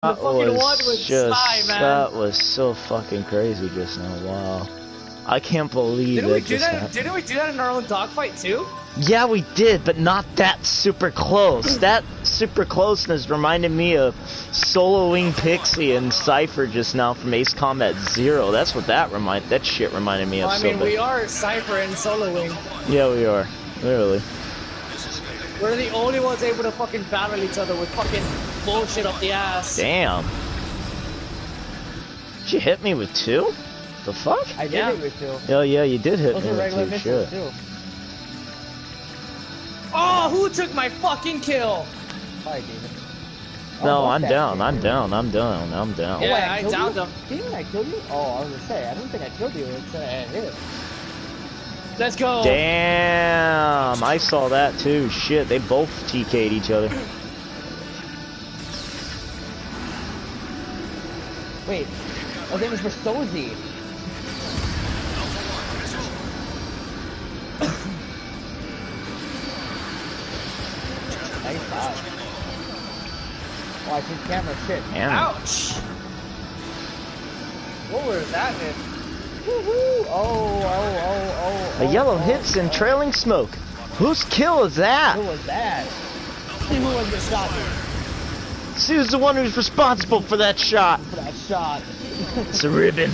The fucking one was Sly, man. That was so fucking crazy just now. Wow. I can't believe Didn't we that do just that? happened. Didn't we do that in our own dogfight too? Yeah, we did, but not that super close. That super closeness reminded me of Solo Wing Pixie and Cypher just now from Ace Combat Zero. That's what that shit reminded me of. Well, I mean, we are Cypher and Solo Wing. Yeah, we are. Literally. We're the only ones able to fucking battle each other with fucking bullshit up the ass. Damn. Did you hit me with 2? The fuck? I did hit you with 2. Oh yeah, you did hit Those me are with regular 2. missiles Shit. too. Oh, who took my fucking kill? Sorry, David. No, Oh, I'm down. shit. I'm down. I'm down. I'm down. Yeah, wait, I killed downed you? him. Didn't I kill you? Oh, I was gonna say, I don't think I killed you. It's hit. Let's go. Damn, I saw that too. Shit, they both TK'd each other. Wait, oh, that was for Sozi. Nice shot. Oh, I see camera shit. Damn. Ouch. What was that hit? Woohoo! A yellow hits and trailing smoke. Whose kill is that? Who was that? Who was the shot? Who's the one who's responsible for that shot? For that shot. It's a ribbon.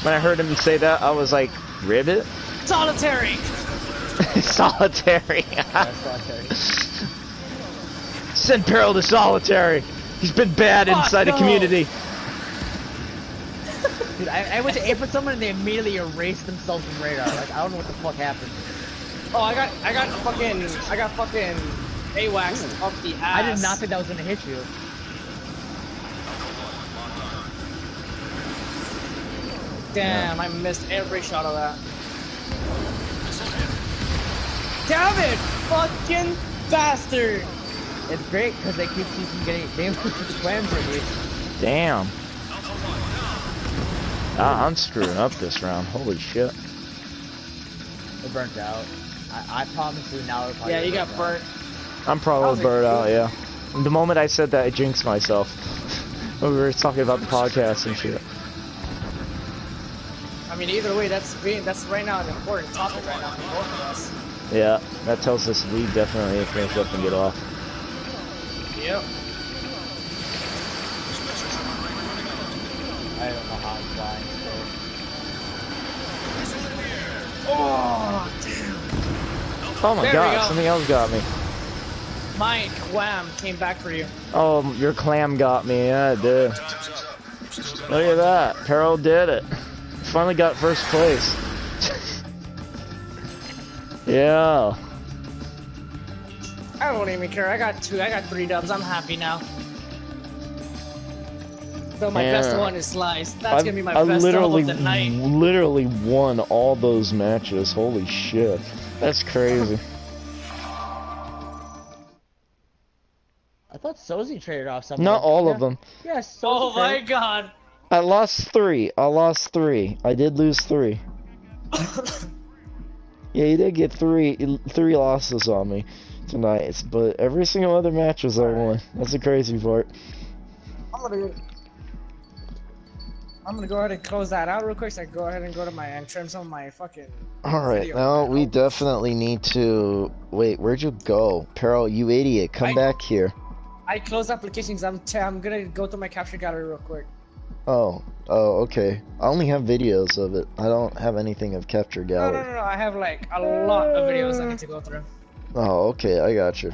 When I heard him say that, I was like, ribbit? Solitary. Solitary. Yeah, solitary. Send Peril to solitary. He's been bad inside the community. Dude, I went to aim for someone and they immediately erased themselves from radar. Like, I don't know what the fuck happened. Oh, I got fucking AWACS up the ass. I did not think that was gonna hit you. Damn, I missed every shot of that. Damn it! Fucking bastard! It's great because they keep you from getting plans released. Damn. I'm screwing up this round. Holy shit. It burnt out. I promise you now. Yeah, you got burnt. I'm probably burnt out, yeah. The moment I said that, I jinxed myself. We were talking about the podcast and shit. I mean, either way, that's right now an important topic right now for both of us. Yeah, that tells us we definitely need to finish up and get off. Yep. I don't know how I'm flying. Oh, damn. Oh my There we god, go. something else got me. Mike Wham came back for you. Oh, your clam got me, yeah it did. Look at that, Peril did it. Finally got first place. Yeah. I don't even care. I got 3 dubs. I'm happy now. So my best one is Slice. That's gonna be my best dub of the night. Literally won all those matches. Holy shit. That's crazy. I thought Sozi traded off something. Not all of them. Yes. Oh my god. I lost 3. I did lose 3. Yeah, you did get three losses on me tonight, but every single other match was I won. That's the crazy part. I'm gonna go ahead and close that out real quick so I can go ahead and go to my and trim some of my fucking Alright, video. now we definitely need to... Wait, where'd you go? Peril, you idiot, come back here. I closed applications. I'm gonna go through my capture gallery real quick. Oh, okay. I only have videos of it. I don't have anything of capture gallery. No. I have like a lot of videos I need to go through. Oh, okay, I got you.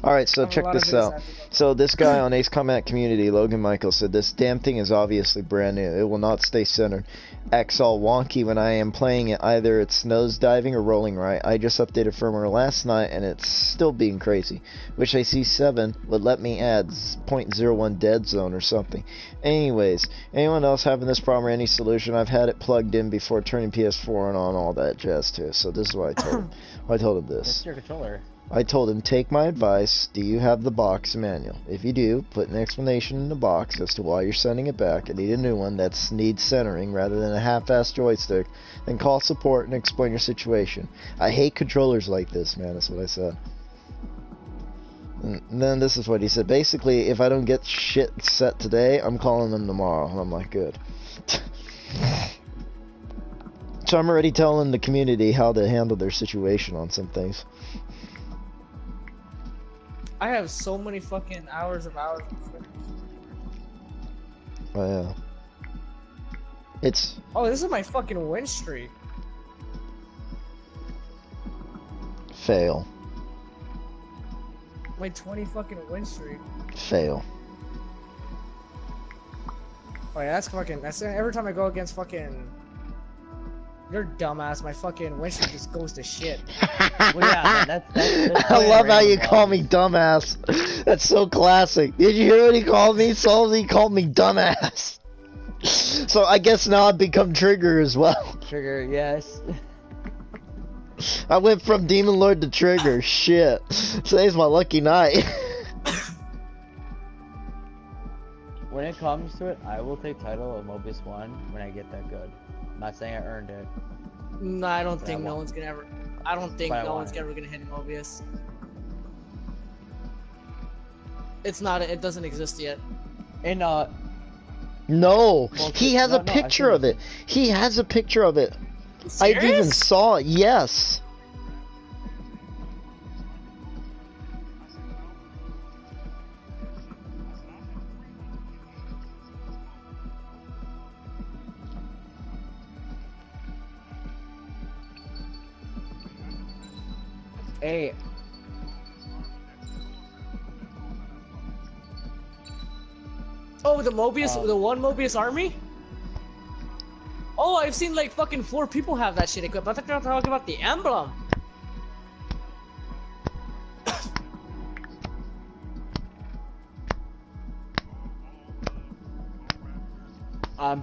Alright, so check this out. So this guy on Ace Combat Community, Logan Michael, said this damn thing is obviously brand new. It will not stay centered. Acts all wonky when I am playing it. Either it's nose diving or rolling right. I just updated firmware last night and it's still being crazy. Wish I C7 would let me add 0.01 dead zone or something. Anyways, anyone else having this problem or any solution? I've had it plugged in before turning PS4 and on all that jazz too. So this is what I told him. I told him this. It's your controller. I told him, take my advice, do you have the box manual? If you do, put an explanation in the box as to why you're sending it back and need a new one that needs centering rather than a half-assed joystick, then call support and explain your situation. I hate controllers like this, man, that's what I said. And then this is what he said. Basically, if I don't get shit set today, I'm calling them tomorrow. And I'm like, good. So I'm already telling the community how to handle their situation on some things. I have so many fucking hours. Oh yeah. It's Oh, this is my fucking win streak. fail. My 20 fucking win streak. Fail. Oh yeah, that's fucking. That's every time I go against fucking. You're dumbass. My fucking win streak just goes to shit. Well, yeah, that's I love how you random, call me dumbass. That's so classic. Did you hear what he called me? Souls, he called me dumbass. So I guess now I've become Trigger as well. Trigger, yes. I went from Demon Lord to Trigger. Shit. Today's my lucky night. When it comes to it, I will take title of Mobius 1 when I get that good. I'm not saying I earned it. No, I don't But think I no want- one's gonna ever. I don't think But I no want one's it. ever gonna hit Mobius. It's not. It doesn't exist yet. And No. Well, He has no, a no, I picture of it. He has a picture of it. I even Serious? saw it. Yes. hey, Oh, the Mobius, Oh. the one Mobius army? Oh, I've seen like fucking 4 people have that shit equipped. I thought you were talking about the emblem. on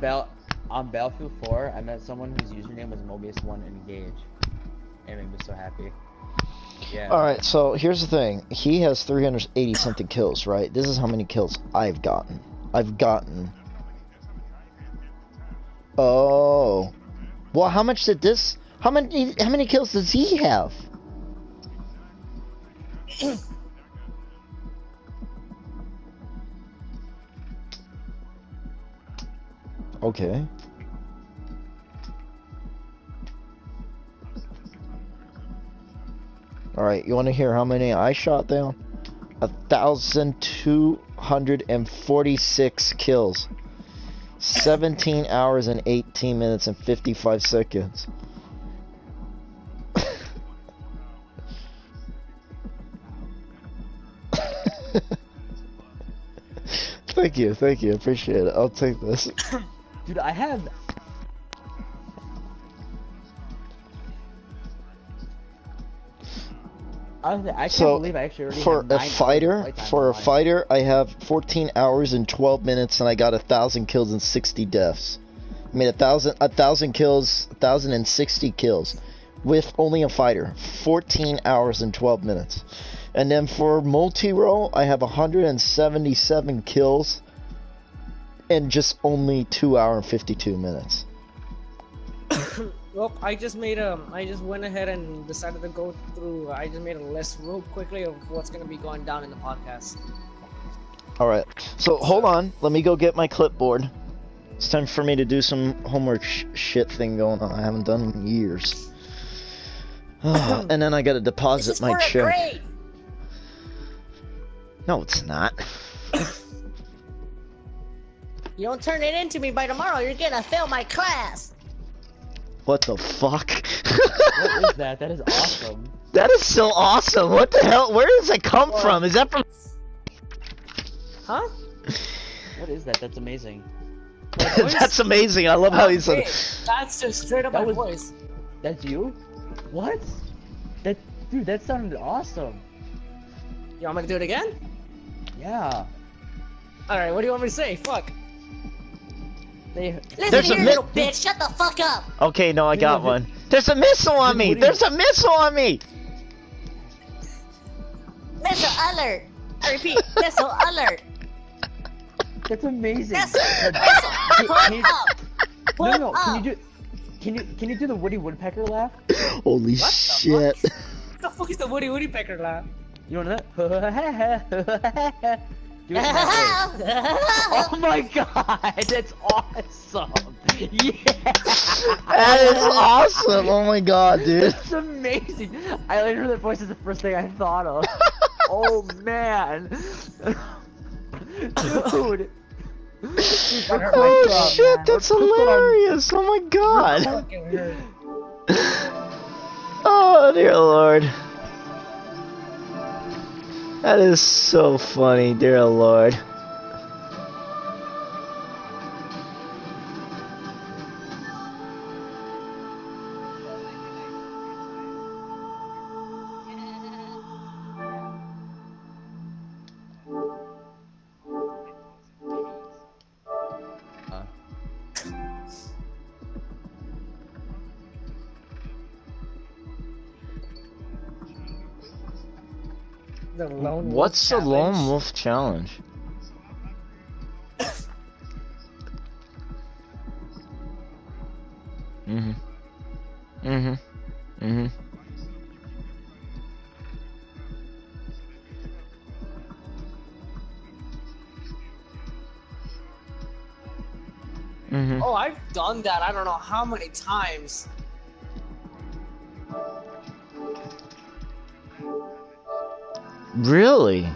Battlefield 4, I met someone whose username was Mobius1 Engage. And it made me so happy. Yeah. Alright, so here's the thing. He has 380 something kills, right? This is how many kills I've gotten. Oh. Well, how much did this... How many kills does he have? Okay. Alright, you want to hear how many I shot down? 1,246 kills. 17 hours and 18 minutes and 55 seconds. Thank you, appreciate it. I'll take this. Dude, I have... Honestly, I can't So, believe I actually already for have a 9 hours of fighter, playtime online. I have 14 hours and 12 minutes, and I got 1,000 kills and 60 deaths. I mean, 1,000 kills, 1,060 kills, with only a fighter. 14 hours and 12 minutes. And then for multi-role, I have 177 kills, and just only 2 hours and 52 minutes. Well, I just made I just went ahead and decided to go through. I just made a list real quickly of what's gonna be going down in the podcast. Alright, so hold on. Let me go get my clipboard. It's time for me to do some homework shit thing going on. I haven't done in years. And then I gotta deposit my check. No, it's not. You don't turn it into me by tomorrow, you're gonna fail my class. What the fuck? What is that? That is awesome. That is so awesome. What the hell? Where does that come from? Is that from... Huh? What is that? That's amazing. That's amazing. I love how he said Okay, it. that's just straight up That my was- voice. That's you? What? Dude, that sounded awesome. You want me to do it again? Yeah. Alright, what do you want me to say? Fuck. They... There's a little bitch, shut the fuck up! Okay, no, I got Dude, one. There's a missile on me. what do you- There's a missile on me. Missile alert! I repeat, missile alert! That's amazing. Missile! Can- Put can you- up! Put No, up! can you do the Woody Woodpecker laugh? Holy What the shit. What the fuck is the Woody Woodpecker laugh? You know that? Do it in that way. Oh my god, that's awesome! Yeah! That is awesome. Oh my god, dude. That's amazing! I literally heard that voice is the first thing I thought of. Oh man! Dude! Oh shit, that's hilarious. Oh my god. Fucking hurt. Oh dear lord. That is so funny, dear lord. The lone wolf What's the lone challenge. wolf challenge? Mhm. Mhm. Mhm. Mhm. Oh, I've done that. I don't know how many times. Really?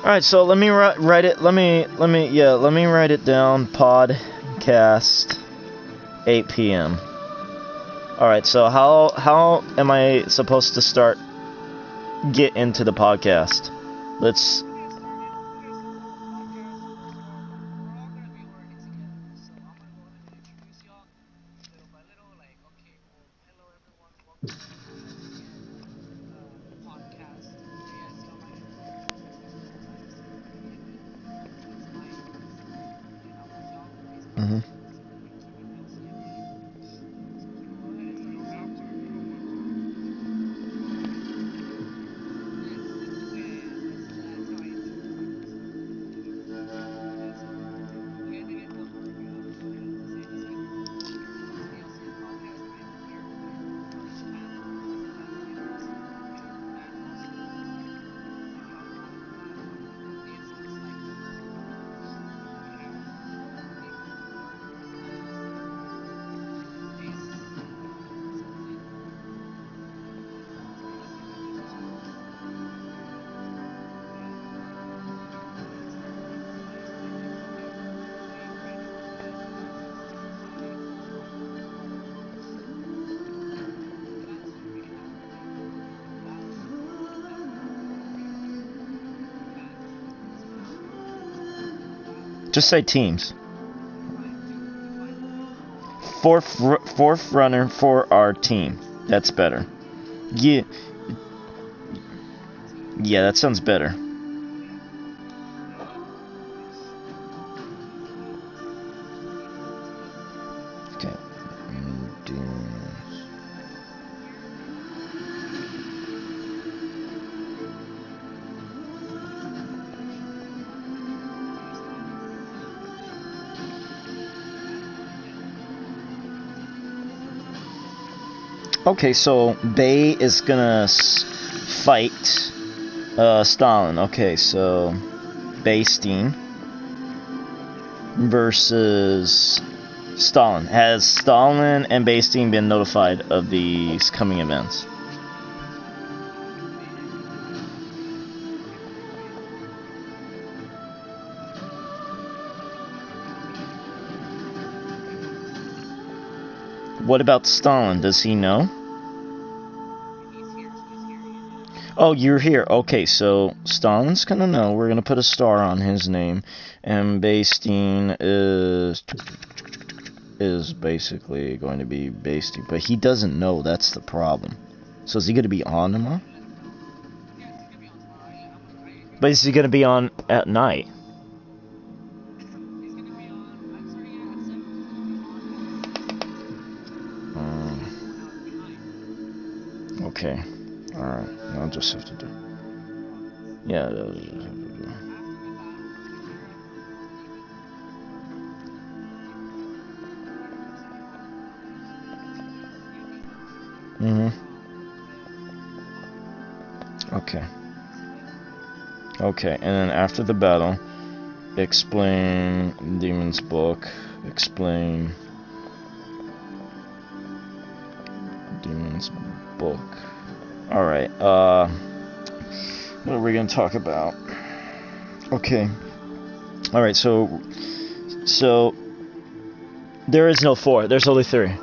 Alright, so let me write it. Let me write it down. Podcast 8 p.m. Alright, so how am I supposed to get into the podcast? Let's... Just say teams. Fourth runner for our team. That's better. Yeah, that sounds better. Okay. Okay, so Bay is gonna fight Stalin. Okay, so Baystein versus Stalin. Has Stalin and Baystein been notified of these coming events? What about Stalin? Does he know? Oh, you're here. Okay, so Stalin's gonna know. We're gonna put a star on his name, and Baystein is basically going to be Baystein, but he doesn't know. That's the problem. So is he gonna be on tomorrow? But is he gonna be on at night? Okay. Alright. I'll just have to do. Yeah. Okay. Okay, and then after the battle, explain Demon's Book. Explain Demon's Book. Alright, what are we gonna talk about? Okay. Alright, so there is no 4, there's only 3.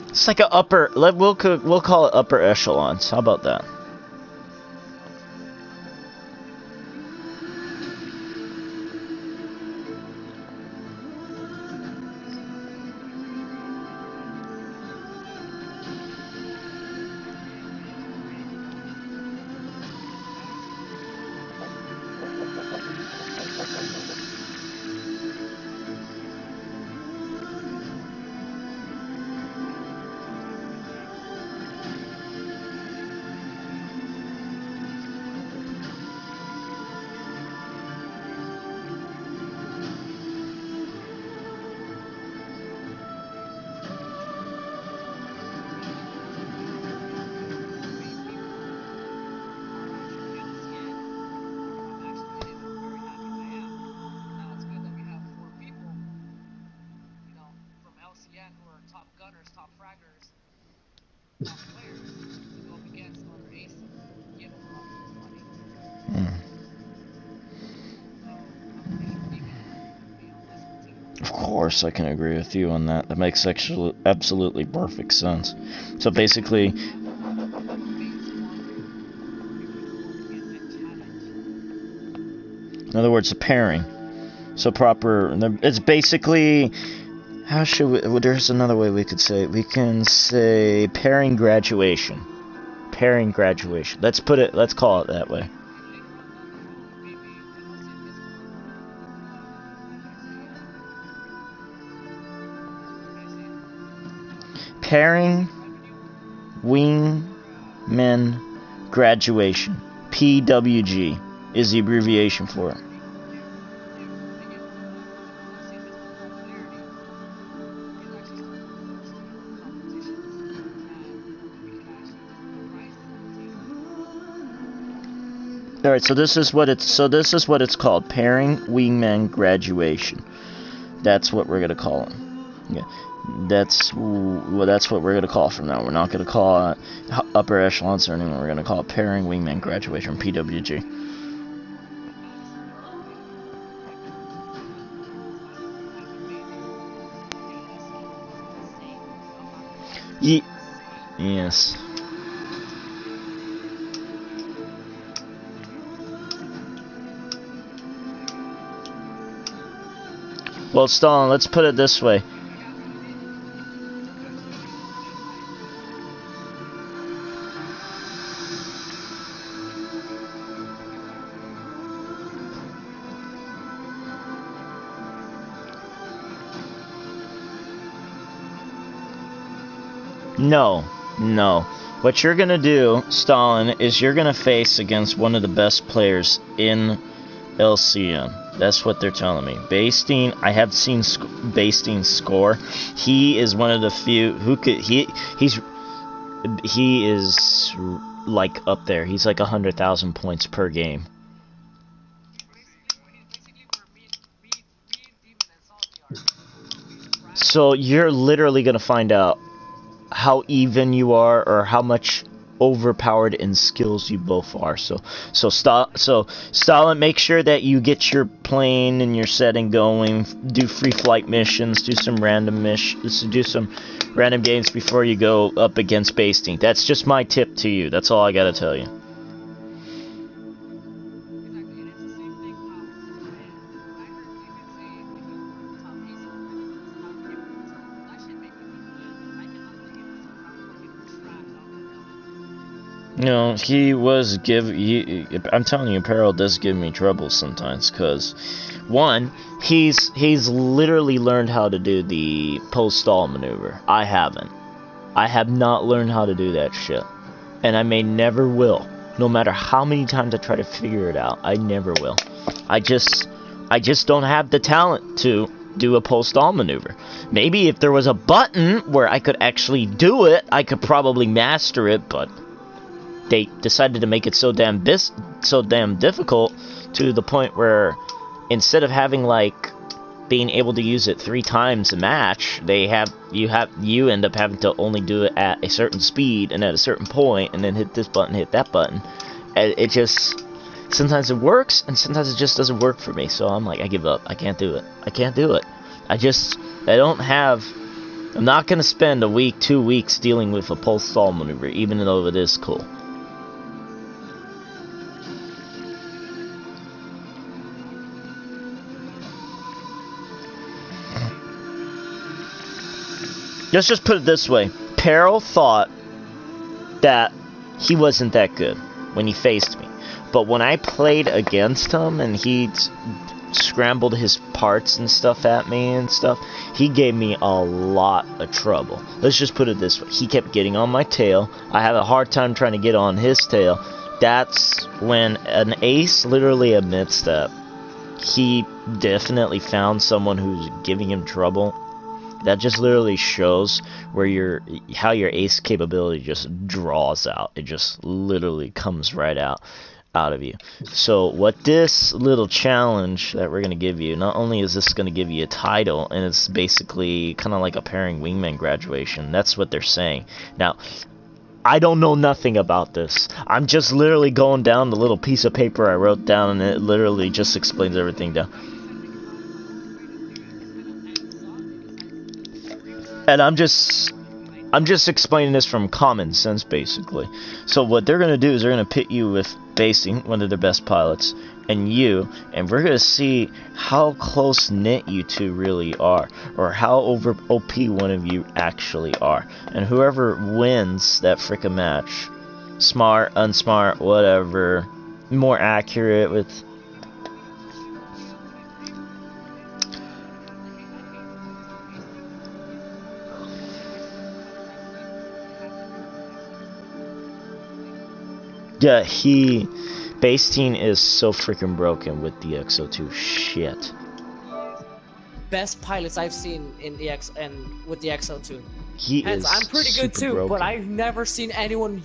It's like an upper. We'll call it upper echelons. How about that? course, I can agree with you on that. That makes actually absolutely perfect sense. So basically, in other words, a pairing. So proper, it's basically, how should we, well, there's another way we could say it. We can say pairing graduation. Pairing graduation. Let's call it that way. Pairing Wingmen Graduation. PWG is the abbreviation for it. Alright, so this is what it's called. Pairing Wingman Graduation. That's what we're gonna call it. Yeah. That's what we're gonna call it from now. We're not gonna call it upper echelons or anything. We're gonna call it Pairing Wingman Graduation, PWG. Yes. Well, Stalin, let's put it this way. No. What you're gonna do, Stalin, is you're gonna face against one of the best players in LCN. That's what they're telling me. Basting, I have seen Basting score. He is one of the few who could. He is like up there. He's like 100,000 points per game. So you're literally gonna find out how even you are, or how much overpowered in skills you both are. So Stalin, make sure that you get your plane and your setting going. Do free flight missions. Do some random games before you go up against Basting. That's just my tip to you. That's all I gotta tell you. You know, I'm telling you, Peril does give me trouble sometimes, because, one, he's literally learned how to do the post-stall maneuver. I haven't. I have not learned how to do that shit. And I may never will. No matter how many times I try to figure it out, I never will. I just don't have the talent to do a post-stall maneuver. Maybe if there was a button where I could actually do it, I could probably master it, but they decided to make it so damn difficult to the point where instead of having like being able to use it 3 times a match, you end up having to only do it at a certain speed and at a certain point, and then hit this button, hit that button. And it just, sometimes it works and sometimes it just doesn't work for me. So I'm like, I give up. I can't do it. I'm not gonna spend a week, 2 weeks dealing with a pulse stall maneuver, even though it is cool. Let's just put it this way. Peril thought that he wasn't that good when he faced me. But when I played against him and he scrambled his parts and stuff at me and stuff, he gave me a lot of trouble. Let's just put it this way. He kept getting on my tail. I had a hard time trying to get on his tail. That's when an ace literally admits that he definitely found someone who's giving him trouble. That just literally shows where how your ace capability just draws out. It just literally comes right out of you. So what this little challenge that we're going to give you, not only is this going to give you a title, and it's basically kind of like a pairing wingman graduation. That's what they're saying. Now, I don't know nothing about this. I'm just literally going down the little piece of paper I wrote down, and it literally just explains everything down. And I'm just explaining this from common sense, basically. So what they're gonna do is they're gonna pit you with basing one of their best pilots and you, and we're gonna see how close knit you two really are, or how over OP one of you actually are. And whoever wins that frickin' match, smart, unsmart, whatever, more accurate with. Yeah, Basting is so freaking broken with the XO2 shit. Best pilots I've seen in the with the XO2. Hence, I'm pretty good too, broken. but I've never seen anyone.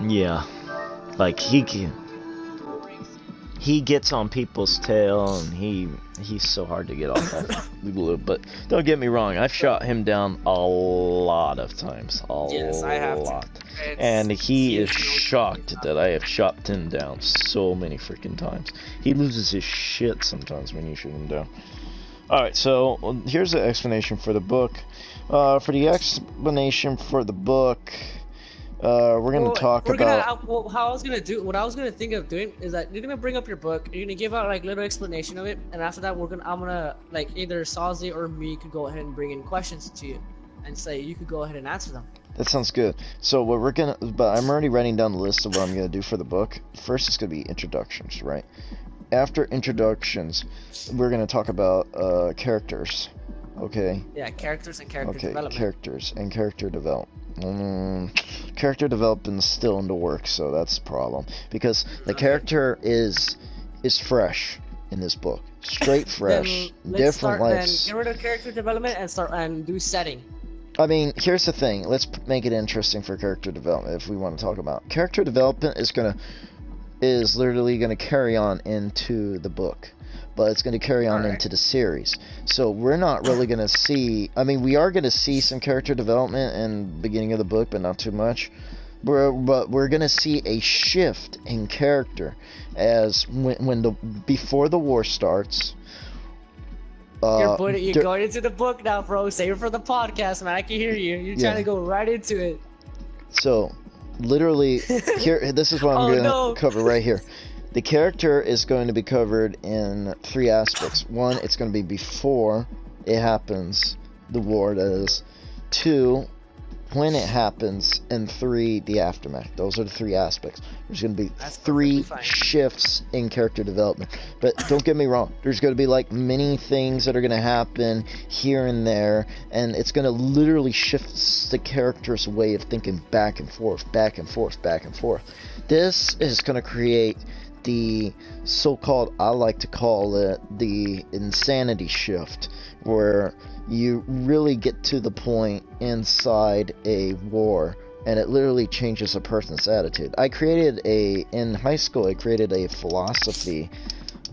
Yeah, like he gets on people's tail, and he's so hard to get off that loop. But don't get me wrong, I've shot him down a lot of times. Yes, I have to. And he is shocked that I have shot him down so many freaking times. He loses his shit sometimes when you shoot him down. Alright, so here's the explanation for the book. For the explanation for the book, we're gonna talk about. What I was gonna think of doing is that you're gonna bring up your book, you're gonna give out like little explanation of it, and after that I'm gonna like either Sazi or me could go ahead and bring in questions to you, and say you could go ahead and answer them. That sounds good. So what we're gonna, but I'm already writing down the list of what I'm gonna do for the book. First, it's gonna be introductions, right? After introductions, we're gonna talk about characters. Okay. Yeah, characters and character development. Characters and character development. Character development is still in the works, so that's the problem. Because the character is fresh in this book, straight fresh, different lives. Then get rid of character development and start and do setting. I mean, here's the thing. Let's make it interesting for character development. If we want to talk about character development, is literally gonna carry on into the book, but it's gonna carry on into the series. So we're not really gonna see. I mean, we are gonna see some character development in the beginning of the book, but not too much. But we're gonna see a shift in character as before the war starts. You're going into the book now, bro. Save it for the podcast, man. I can hear you. You're trying to go right into it. So, literally, here. This is what I'm going to cover right here. The character is going to be covered in 3 aspects. 1, it's going to be before it happens, the war, that is. 2, when it happens, and 3, the aftermath. Those are the 3 aspects. There's going to be 3 shifts in character development. But don't get me wrong, there's going to be like many things that are going to happen here and there, and it's going to literally shift the character's way of thinking back and forth, back and forth, back and forth. This is going to create the so-called, I like to call it, the insanity shift, where you really get to the point inside a war, and it literally changes a person's attitude. In high school, I created a philosophy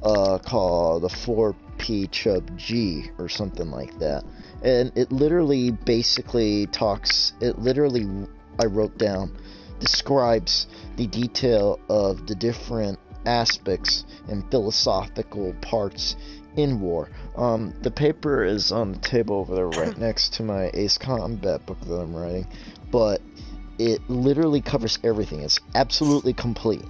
called the 4P Chub G, or something like that. And it literally basically I wrote down, describes the detail of the different aspects and philosophical parts in war. The paper is on the table over there right next to my Ace Combat book that I'm writing, but it literally covers everything. It's absolutely complete.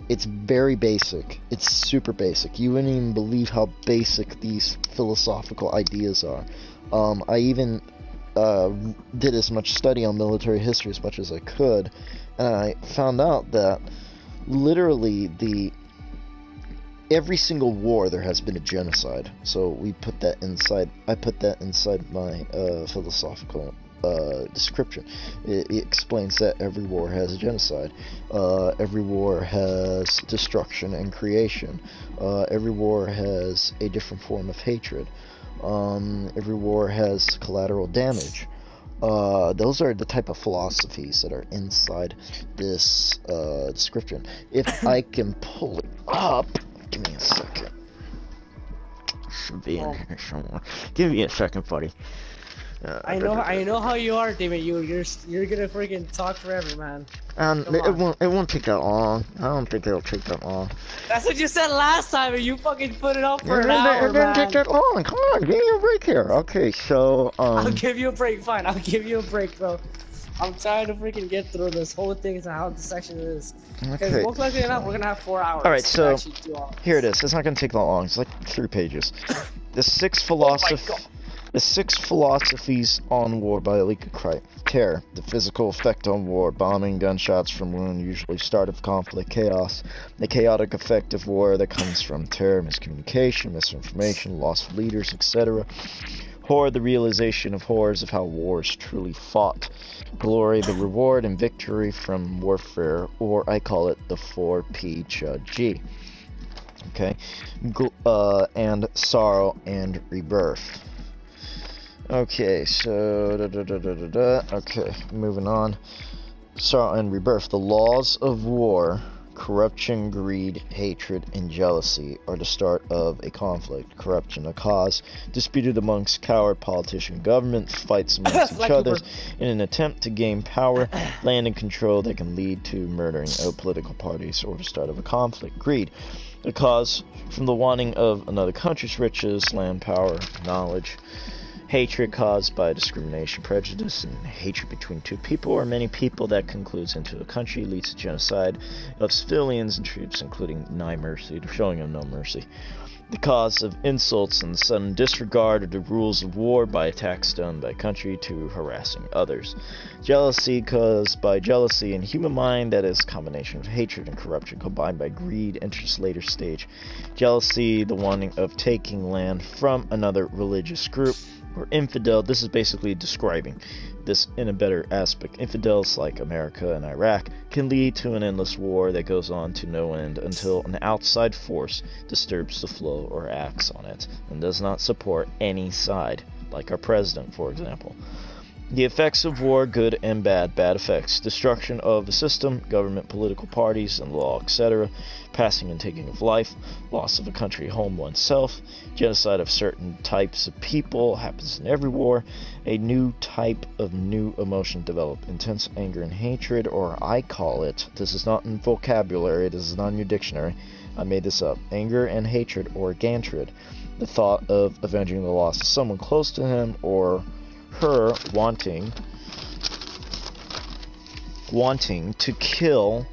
It's very basic. It's super basic. You wouldn't even believe how basic these philosophical ideas are. I even did as much study on military history as much as I could, and I found out that literally every single war there has been a genocide. So we put that inside. I put that inside my philosophical description. It explains that every war has a genocide. Every war has destruction and creation. Every war has a different form of hatred. Every war has collateral damage. Those are the type of philosophies that are inside this description. If I can pull it up, give me a second. Should be in here somewhere. Give me a second, buddy. I know how you are, David. You're gonna freaking talk forever, man. It won't take that long. I don't think it'll take that long. That's what you said last time, and you fucking put it up for an hour, It didn't take that long. Come on, give me a break here. Okay, so I'll give you a break. Fine, I'll give you a break, bro. I'm trying to freaking get through this whole thing to how this section is. Because most likely enough, we're gonna have 4 hours. All right, so here it is. It's not gonna take that long. It's like 3 pages. The six philosophies on war by Alika Kripe. Terror, the physical effect on war, bombing, gunshots from wound, usually start of conflict, chaos, the chaotic effect of war that comes from terror, miscommunication, misinformation, loss of leaders, etc. Horror, the realization of horrors of how war is truly fought. Glory, the reward and victory from warfare, or I call it the 4P G. Okay, and sorrow and rebirth. Okay, so okay, moving on. Sorrow and rebirth. The laws of war, corruption, greed, hatred, and jealousy are the start of a conflict. Corruption, a cause disputed amongst coward politician governments, fights amongst each other in an attempt to gain power, land, and control that can lead to murdering of political parties, or the start of a conflict. Greed, a cause from the wanting of another country's riches, land, power, knowledge. Hatred caused by discrimination, prejudice, and hatred between two people or many people that concludes into a country, leads to genocide of civilians and troops, including showing them no mercy. The cause of insults and the sudden disregard of the rules of war by attacks done by country to harassing others. Jealousy caused by jealousy in human mind, that is a combination of hatred and corruption combined by greed, enters later stage. Jealousy, the wanting of taking land from another religious group. Or infidel, this is basically describing this in a better aspect. Infidels like America and Iraq can lead to an endless war that goes on to no end until an outside force disturbs the flow or acts on it and does not support any side, like our president, for example. The effects of war, good and bad. Bad effects: destruction of the system, government, political parties, and law, etc. Passing and taking of life, loss of a country, home, oneself. Genocide of certain types of people happens in every war. A new type of new emotion develop: intense anger and hatred, or I call it, this is not in vocabulary, this is not in your dictionary, I made this up, anger and hatred, or gantred. The thought of avenging the loss of someone close to him or her, wanting to kill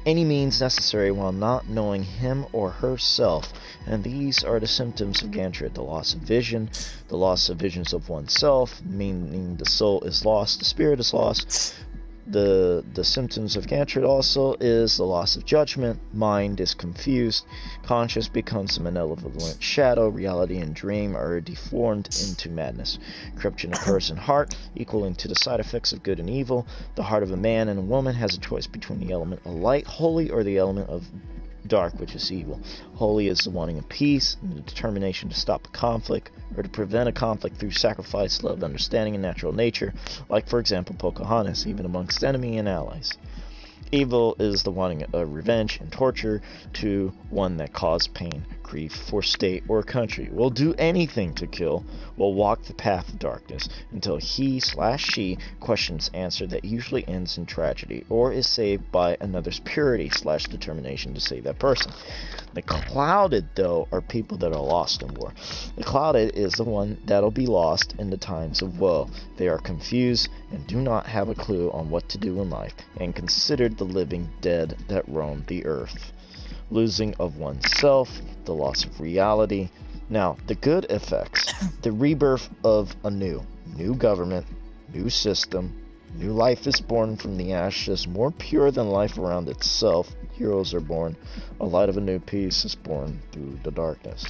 any means necessary while not knowing him or herself. And these are the symptoms of gantred: the loss of vision, the loss of visions of oneself, meaning the soul is lost, the spirit is lost. The symptoms of gantred also is the loss of judgment, mind is confused, conscious becomes a malevolent shadow, reality and dream are deformed into madness. Corruption occurs in heart, equaling to the side effects of good and evil. The heart of a man and a woman has a choice between the element of light, holy, or the element of dark, which is evil. Holy is the wanting of peace and the determination to stop a conflict or to prevent a conflict through sacrifice, love, understanding, and natural nature, like for example Pocahontas, even amongst enemy and allies. Evil is the wanting of revenge and torture to one that caused pain, grief for state or country, will do anything to kill, will walk the path of darkness until he/she questions answer that usually ends in tragedy or is saved by another's purity/determination to save that person. The clouded, though, are people that are lost in war. The clouded is the one that'll be lost in the times of woe. They are confused and do not have a clue on what to do in life, and considered the living dead that roam the earth. Losing of oneself, the loss of reality. Now, the good effects: the rebirth of a new government, new system, new life is born from the ashes, more pure than life around itself. Heroes are born. A light of a new peace is born through the darkness.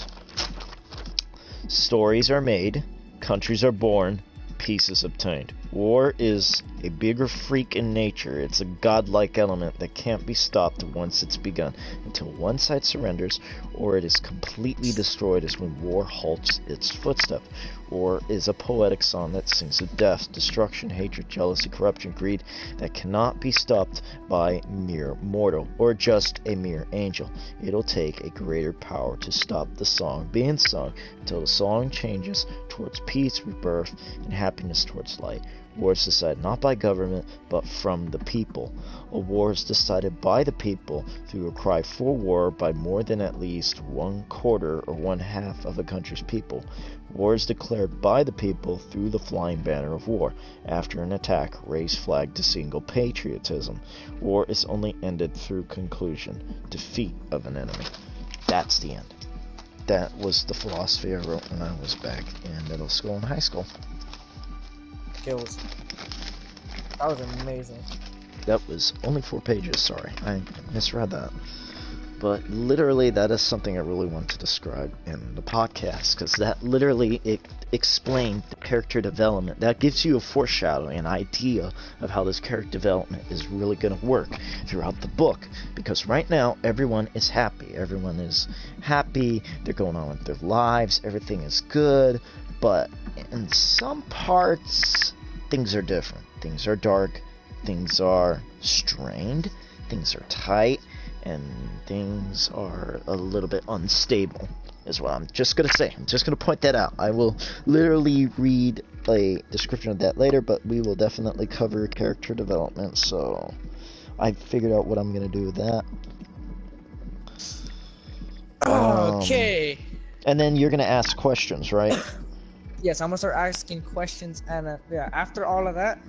Stories are made, countries are born, peace is obtained. War is a bigger freak in nature. It's a godlike element that can't be stopped once it's begun. Until one side surrenders, or it is completely destroyed, is when war halts its footstep. War is a poetic song that sings of death, destruction, hatred, jealousy, corruption, greed, that cannot be stopped by mere mortal, or just a mere angel. It'll take a greater power to stop the song being sung, until the song changes towards peace, rebirth, and happiness towards light. War is decided not by government, but from the people. A war is decided by the people through a cry for war by more than at least 1/4 or 1/2 of a country's people. War is declared by the people through the flying banner of war. After an attack, raise flag to signal patriotism. War is only ended through conclusion, defeat of an enemy. That's the end. That was the philosophy I wrote when I was back in middle school and high school. Kills. That was amazing. That was only 4 pages, sorry. I misread that. But literally, that is something I really want to describe in the podcast, because that literally explained the character development. That gives you a foreshadowing, an idea of how this character development is really going to work throughout the book. Because right now, everyone is happy. Everyone is happy. They're going on with their lives. Everything is good. But in some parts, things are different. Things are dark, things are strained, things are tight, and things are a little bit unstable, is what I'm just going to say. I'm just going to point that out. I will literally read a description of that later, but we will definitely cover character development, so I figured out what I'm going to do with that. Okay. And then you're going to ask questions, right? Yes, I'm gonna start asking questions, and yeah, after all of that,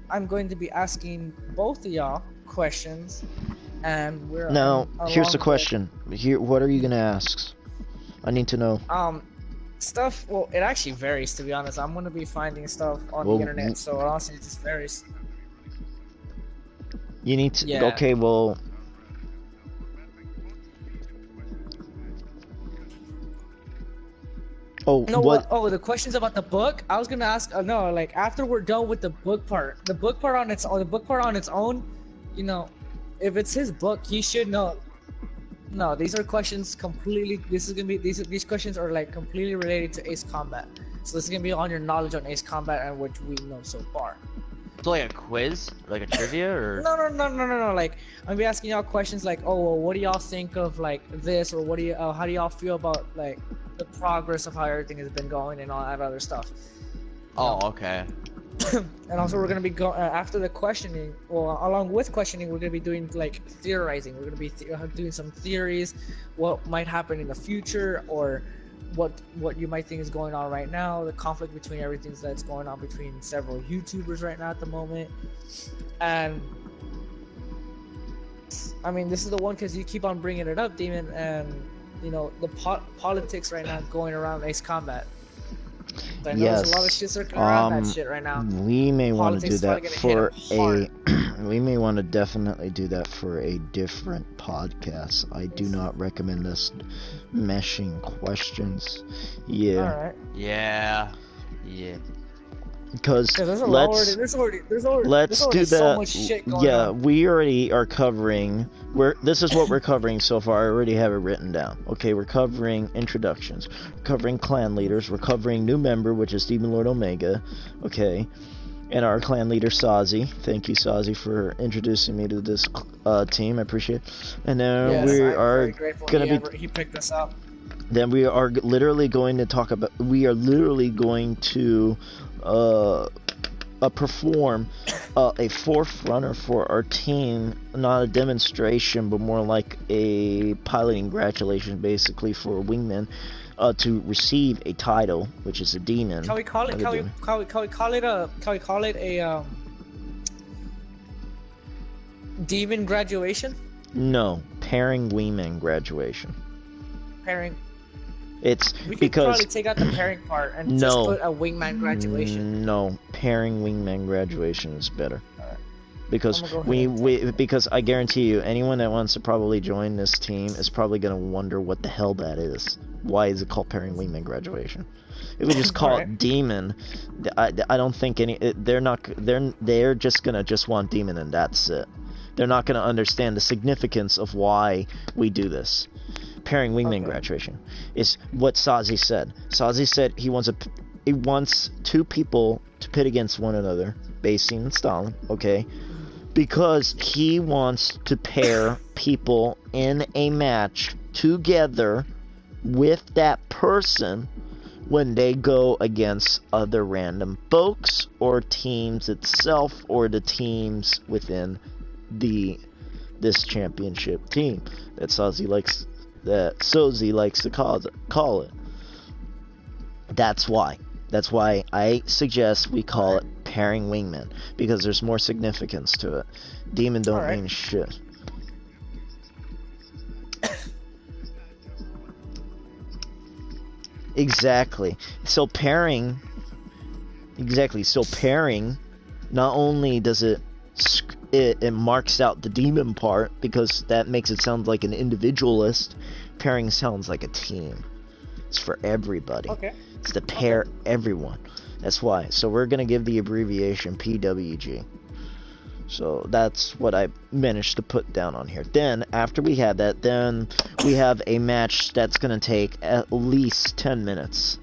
I'm going to be asking both of y'all questions, and we're now. Here's the question. Here, what are you gonna ask? I need to know. Stuff. Well, it actually varies, to be honest. I'm gonna be finding stuff on the internet, so honestly, it just varies. You need to. Yeah. Okay, well. Oh, no, what? Oh, the questions about the book. I was gonna ask. No, like after we're done with the book part, the book part on its own. You know, if it's his book, he should know. No, these are questions completely. This is gonna be these questions are like completely related to Ace Combat. So this is gonna be on your knowledge on Ace Combat and what we know so far. So like a quiz, like a trivia, or No. Like I'm gonna be asking y'all questions like, oh, well, what do y'all think of like this, or what do you, how do y'all feel about like the progress of how everything has been going and all that other stuff. Oh, okay. And also we're gonna be going after the questioning. Well, along with questioning, we're gonna be doing like theorizing. We're gonna be doing some theories, what might happen in the future, or what you might think is going on right now. The conflict between everything that's going on between several YouTubers right now at the moment, and I mean this is the one because you keep on bringing it up, Demon, and you know the politics right now going around Ace Combat. I know there's a lot of shit circling around that shit right now. We may want to do that for a. We may want to definitely do that for a different podcast. I do not recommend us meshing questions. Yeah. All right. Yeah. Because there's already let's do that. So much shit going on. We already are covering. This is what we're covering so far. I already have it written down. Okay, we're covering introductions, we're covering clan leaders, we're covering new member, which is Demon Lord Omega. Okay, and our clan leader Sazi. Thank you, Sazi, for introducing me to this team. I appreciate it. And then we are gonna be. He picked us up. Then we are literally going to talk about. We are literally going to. Perform a forerunner for our team, not a demonstration, but more like a piloting congratulation, basically for Wingman, to receive a title, which is a demon. Can we call it? Can we call it a demon graduation? No, pairing Wingman graduation. Pairing. It's we could because probably take out the pairing part and just put a wingman graduation. No, pairing wingman graduation is better. Right. Because because I guarantee you, anyone that wants to probably join this team is probably gonna wonder what the hell that is. why is it called pairing wingman graduation? If we just call it demon, I don't think they're just gonna want demon and that's it. They're not gonna understand the significance of why we do this. Pairing wingman graduation is what Sazi said. Sazi said he wants two people to pit against one another, Basing and Stalin, okay? Because he wants to pair people in a match together with that person when they go against other random folks or teams itself or the teams within this championship team that Sozi likes to call it. That's why I suggest we call it pairing wingmen, because there's more significance to it. Demon don't mean shit. Exactly. So pairing, not only does it marks out the demon part, because that makes it sound like an individualist. Pairing sounds like a team. It's for everybody. Okay. It's to pair everyone. That's why. So we're gonna give the abbreviation PWG. So that's what I managed to put down on here. Then, after we have that, then we have a match that's going to take at least 10 minutes.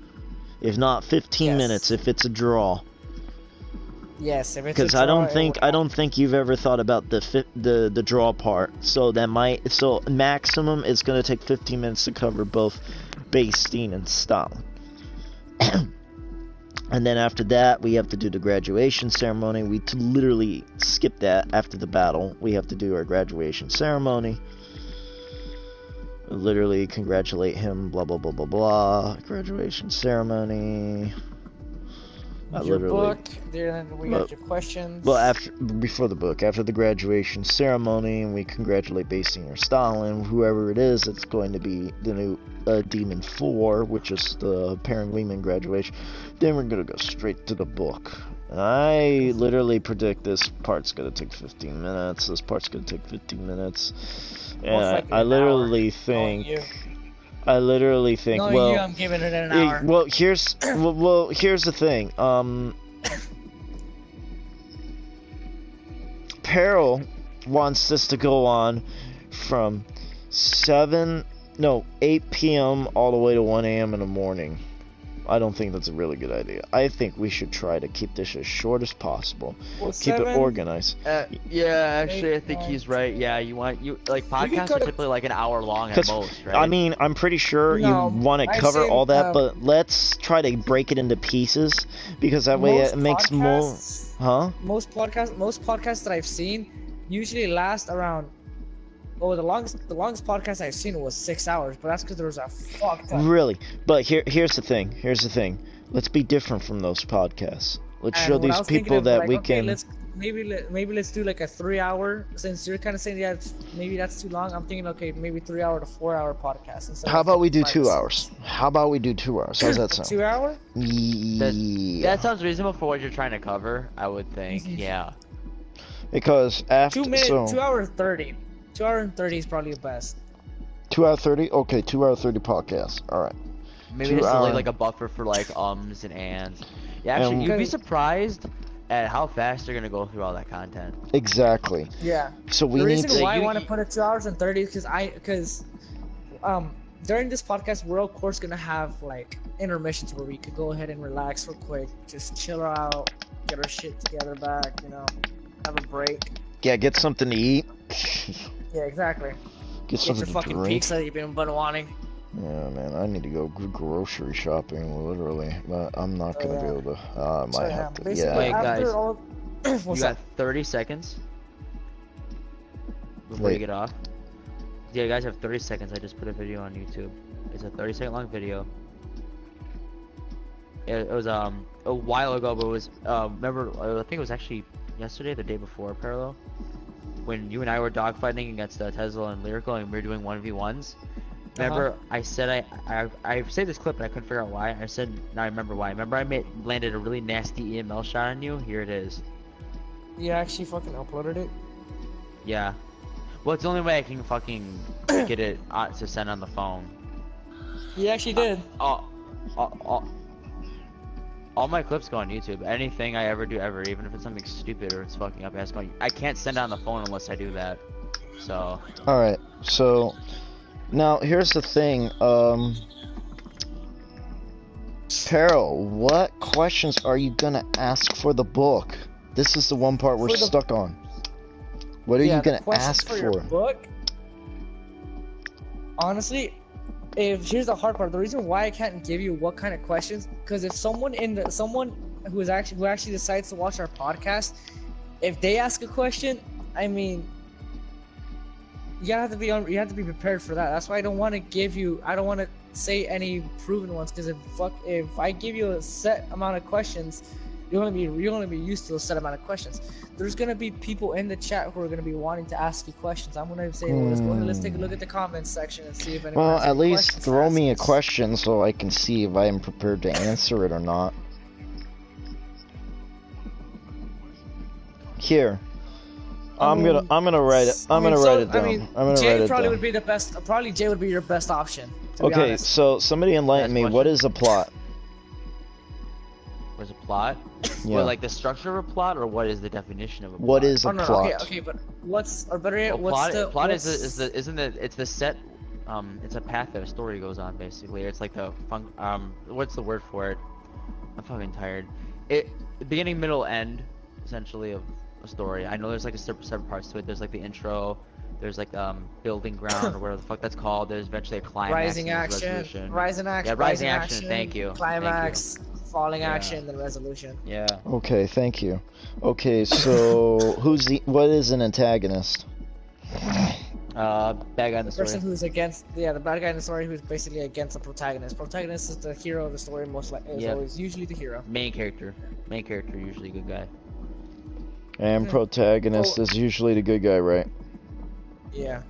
If not 15 minutes if it's a draw. Yes, if it's a draw. Because I don't think you've ever thought about the draw part. So maximum is going to take 15 minutes to cover both Basteen and Stalin. And then after that, we have to do the graduation ceremony. We literally skip that after the battle. We have to do our graduation ceremony. Literally congratulate him, blah, blah, blah, blah, blah. Graduation ceremony. Your book, then we got your questions. Well, before the book, after the graduation ceremony, we congratulate Basing or Stalin, whoever it is. It's going to be the new Demon 4, which is the pairing wingman graduation. Then we're going to go straight to the book. I literally predict this part's going to take 15 minutes. This part's going to take 15 minutes. And I literally think... Knowing you, I'm giving it an hour. Well, here's the thing. Peril wants this to go on from 8 p.m. all the way to 1 a.m. in the morning. I don't think that's a really good idea. I think we should try to keep this as short as possible. Well, keep it organized. Yeah, actually, I think he's right. Yeah, podcasts are typically like an hour long at most, right? I mean, I'm pretty sure you want to cover all that, but let's try to break it into pieces, because that way it makes more. Huh? Most podcasts that I've seen usually last around. Oh, the longest podcast I've seen was 6 hours, but that's because there was a fuck ton. Really, but here's the thing. Let's be different from those podcasts. Let's show these people that we can. Maybe let's do like a 3 hour. Since you're kind of saying maybe that's too long. I'm thinking maybe 3 hour to 4 hour podcast. How about we do 2 hours? How's that sound? 2 hour? Yeah. That sounds reasonable for what you're trying to cover, I would think. Yeah. Because after 2 minutes, 2 hours 30. 2 hour and 30 is probably the best. 2 hour 30? Okay, 2 hour 30 podcast. Alright. Maybe just like a buffer for like ums and ands. Yeah, actually, you'd be surprised at how fast they're gonna go through all that content. Exactly. Yeah. So we the need reason to. why I want to put it 2 hours and 30 is because during this podcast we're of course gonna have like intermissions where we could go ahead and relax real quick, just chill out, get our shit together back, have a break. Yeah, get something to eat. Yeah, exactly. Get something your fucking to drink. pizza that you've been wanting. Yeah, man, I need to go grocery shopping, literally, but I'm not gonna be able to. I might have to. Basically, Wait, guys, you got 30 seconds before you get off. Yeah, you guys have 30 seconds. I just put a video on YouTube. It's a 30-second long video. It was a while ago, but it was remember, I think it was actually yesterday, the day before, Parallel, when you and I were dogfighting against Tesla and Lyrical, and we were doing 1v1s. Remember, I said I saved this clip and I couldn't figure out why. I said, now I remember why. Remember, I landed a really nasty EML shot on you. Here it is. You actually fucking uploaded it? Yeah. Well, it's the only way I can fucking get it to send on the phone. You actually did. All, all my clips go on YouTube. Anything I ever do ever, even if it's something stupid or it's fucking up, I can't send it on the phone unless I do that. So. All right. So now here's the thing. Peril, what questions are you gonna ask for the book? This is the one part we're stuck on. What are you gonna ask for? Your book? Honestly, here's the hard part. The reason why I can't give you what kind of questions, because if someone who actually decides to watch our podcast, if they ask a question, I mean, you have to be prepared for that. That's why I don't want to say any proven ones, because if I give you a set amount of questions, you're gonna be used to a set amount of questions. There's gonna be people in the chat who are gonna be wanting to ask you questions. I'm gonna say, well, let's take a look at the comments section and see if anyone. Well, has at any least throw me a question so I can see if I am prepared to answer it or not. Here. I'm gonna write it. I'm gonna write it down. Jay probably would be the best. Probably Jay would be your best option. Okay, so somebody enlighten me. What is a plot? What is a plot? Yeah. What, like the structure of a plot, or what is the definition of a plot? What is a plot? Okay, but what's the plot is the set. It's a path that a story goes on. Basically, it's like the what's the word for it? I'm fucking tired. The beginning, middle, end, essentially of a story. I know there's like a separate parts to it. There's like the intro. There's like building ground or whatever the fuck that's called. There's eventually a climax. Rising action. Yeah, rising action. Thank you. Climax. Thank you. Falling action, then resolution. Yeah. Okay, thank you. Okay, so what is an antagonist? Bad guy in the story. Person who's against, the bad guy in the story who's basically against the protagonist. Protagonist is the hero of the story, most likely. Always usually the hero. Main character, usually good guy. And protagonist is usually the good guy, right? Yeah.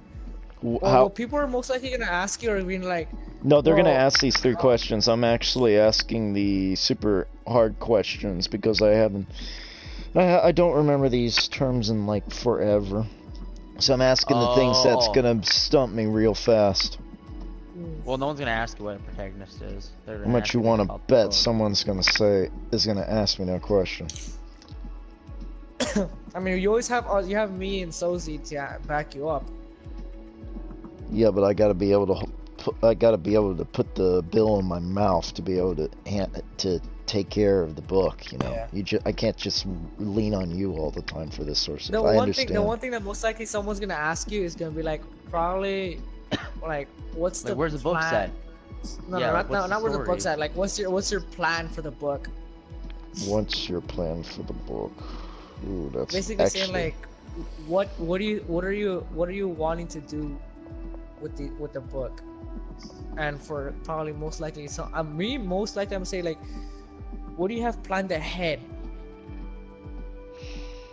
Well, people are most likely gonna ask you, or being like. No, they're gonna ask these 3 questions. I'm actually asking the super hard questions because I don't remember these terms in like forever. So I'm asking the things that's gonna stump me real fast. Well, no one's gonna ask you what a protagonist is. How much you want to bet someone's gonna ask me that question? I mean, you have me and Sozi to back you up. Yeah, but I gotta be able to put the bill in my mouth to be able to take care of the book. You know, I can't just lean on you all the time for this sort of stuff. The one thing that most likely someone's gonna ask you is gonna be like, probably, like, what's the where's the book set? No, not where the book's at. Like, what's your plan for the book? What's your plan for the book? Ooh, that's basically saying like, what are you wanting to do with the book? And for probably most likely, so I'm saying like, what do you have planned ahead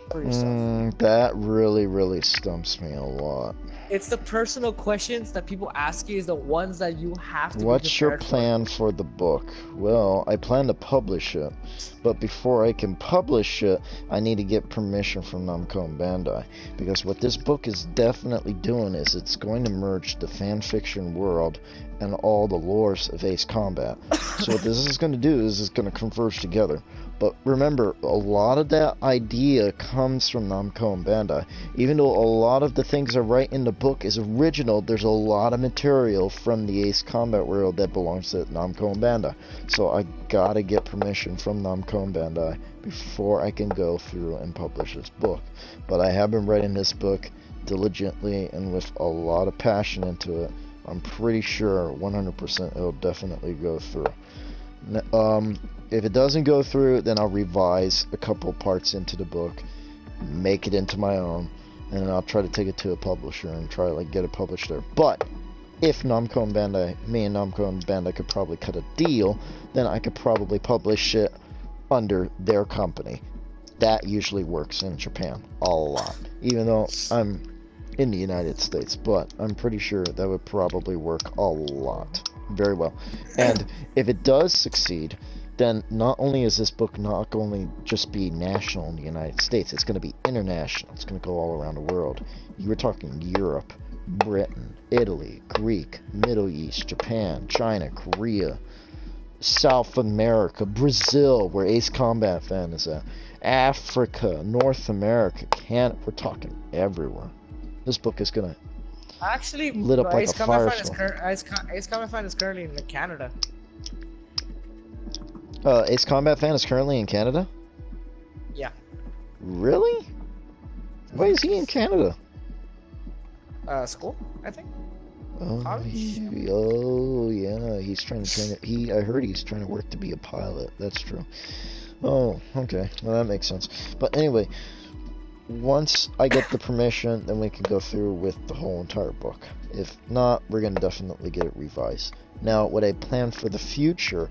for yourself? That really stumps me a lot. It's the personal questions that people ask you, is the ones that you have to. What's your plan for the book? Well, I plan to publish it, but before I can publish it, I need to get permission from Namco and Bandai, because what this book is definitely doing is it's going to merge the fan fiction world and all the lores of Ace Combat. So what this is going to do is it's going to converge together. But remember, a lot of that idea comes from Namco and Bandai. Even though a lot of the things I write in the book is original, there's a lot of material from the Ace Combat world that belongs to Namco and Bandai. So I gotta get permission from Namco and Bandai before I can go through and publish this book. But I have been writing this book diligently and with a lot of passion into it. I'm pretty sure 100% it'll definitely go through. If it doesn't go through, then I'll revise a couple parts into the book, make it into my own, and then I'll try to take it to a publisher and try to like get it published there. But if me and Namco and Bandai could probably cut a deal, then I could probably publish it under their company. That usually works in Japan a lot, even though I'm in the United States, but I'm pretty sure that would probably work a lot. Very well. And if it does succeed, then not only is this book not going to just be national in the United States, it's going to be international. It's going to go all around the world. You were talking Europe, Britain, Italy, Greek, Middle East, Japan, China, Korea, South America, Brazil, where Ace Combat Fan is at, Africa, North America, Canada. We're talking everywhere. This book is gonna Actually, lit up like Ace a Combat firestorm. Ace Combat Fan is currently in Canada. Ace Combat Fan is currently in Canada? Yeah. Really? Why is he in Canada? School, I think. Oh, yeah, he's trying to train it. I heard he's trying to work to be a pilot. That's true. Oh, okay. Well, that makes sense. But anyway, once I get the permission, then we can go through with the whole entire book. If not, we're going to definitely get it revised. Now, what I plan for the future,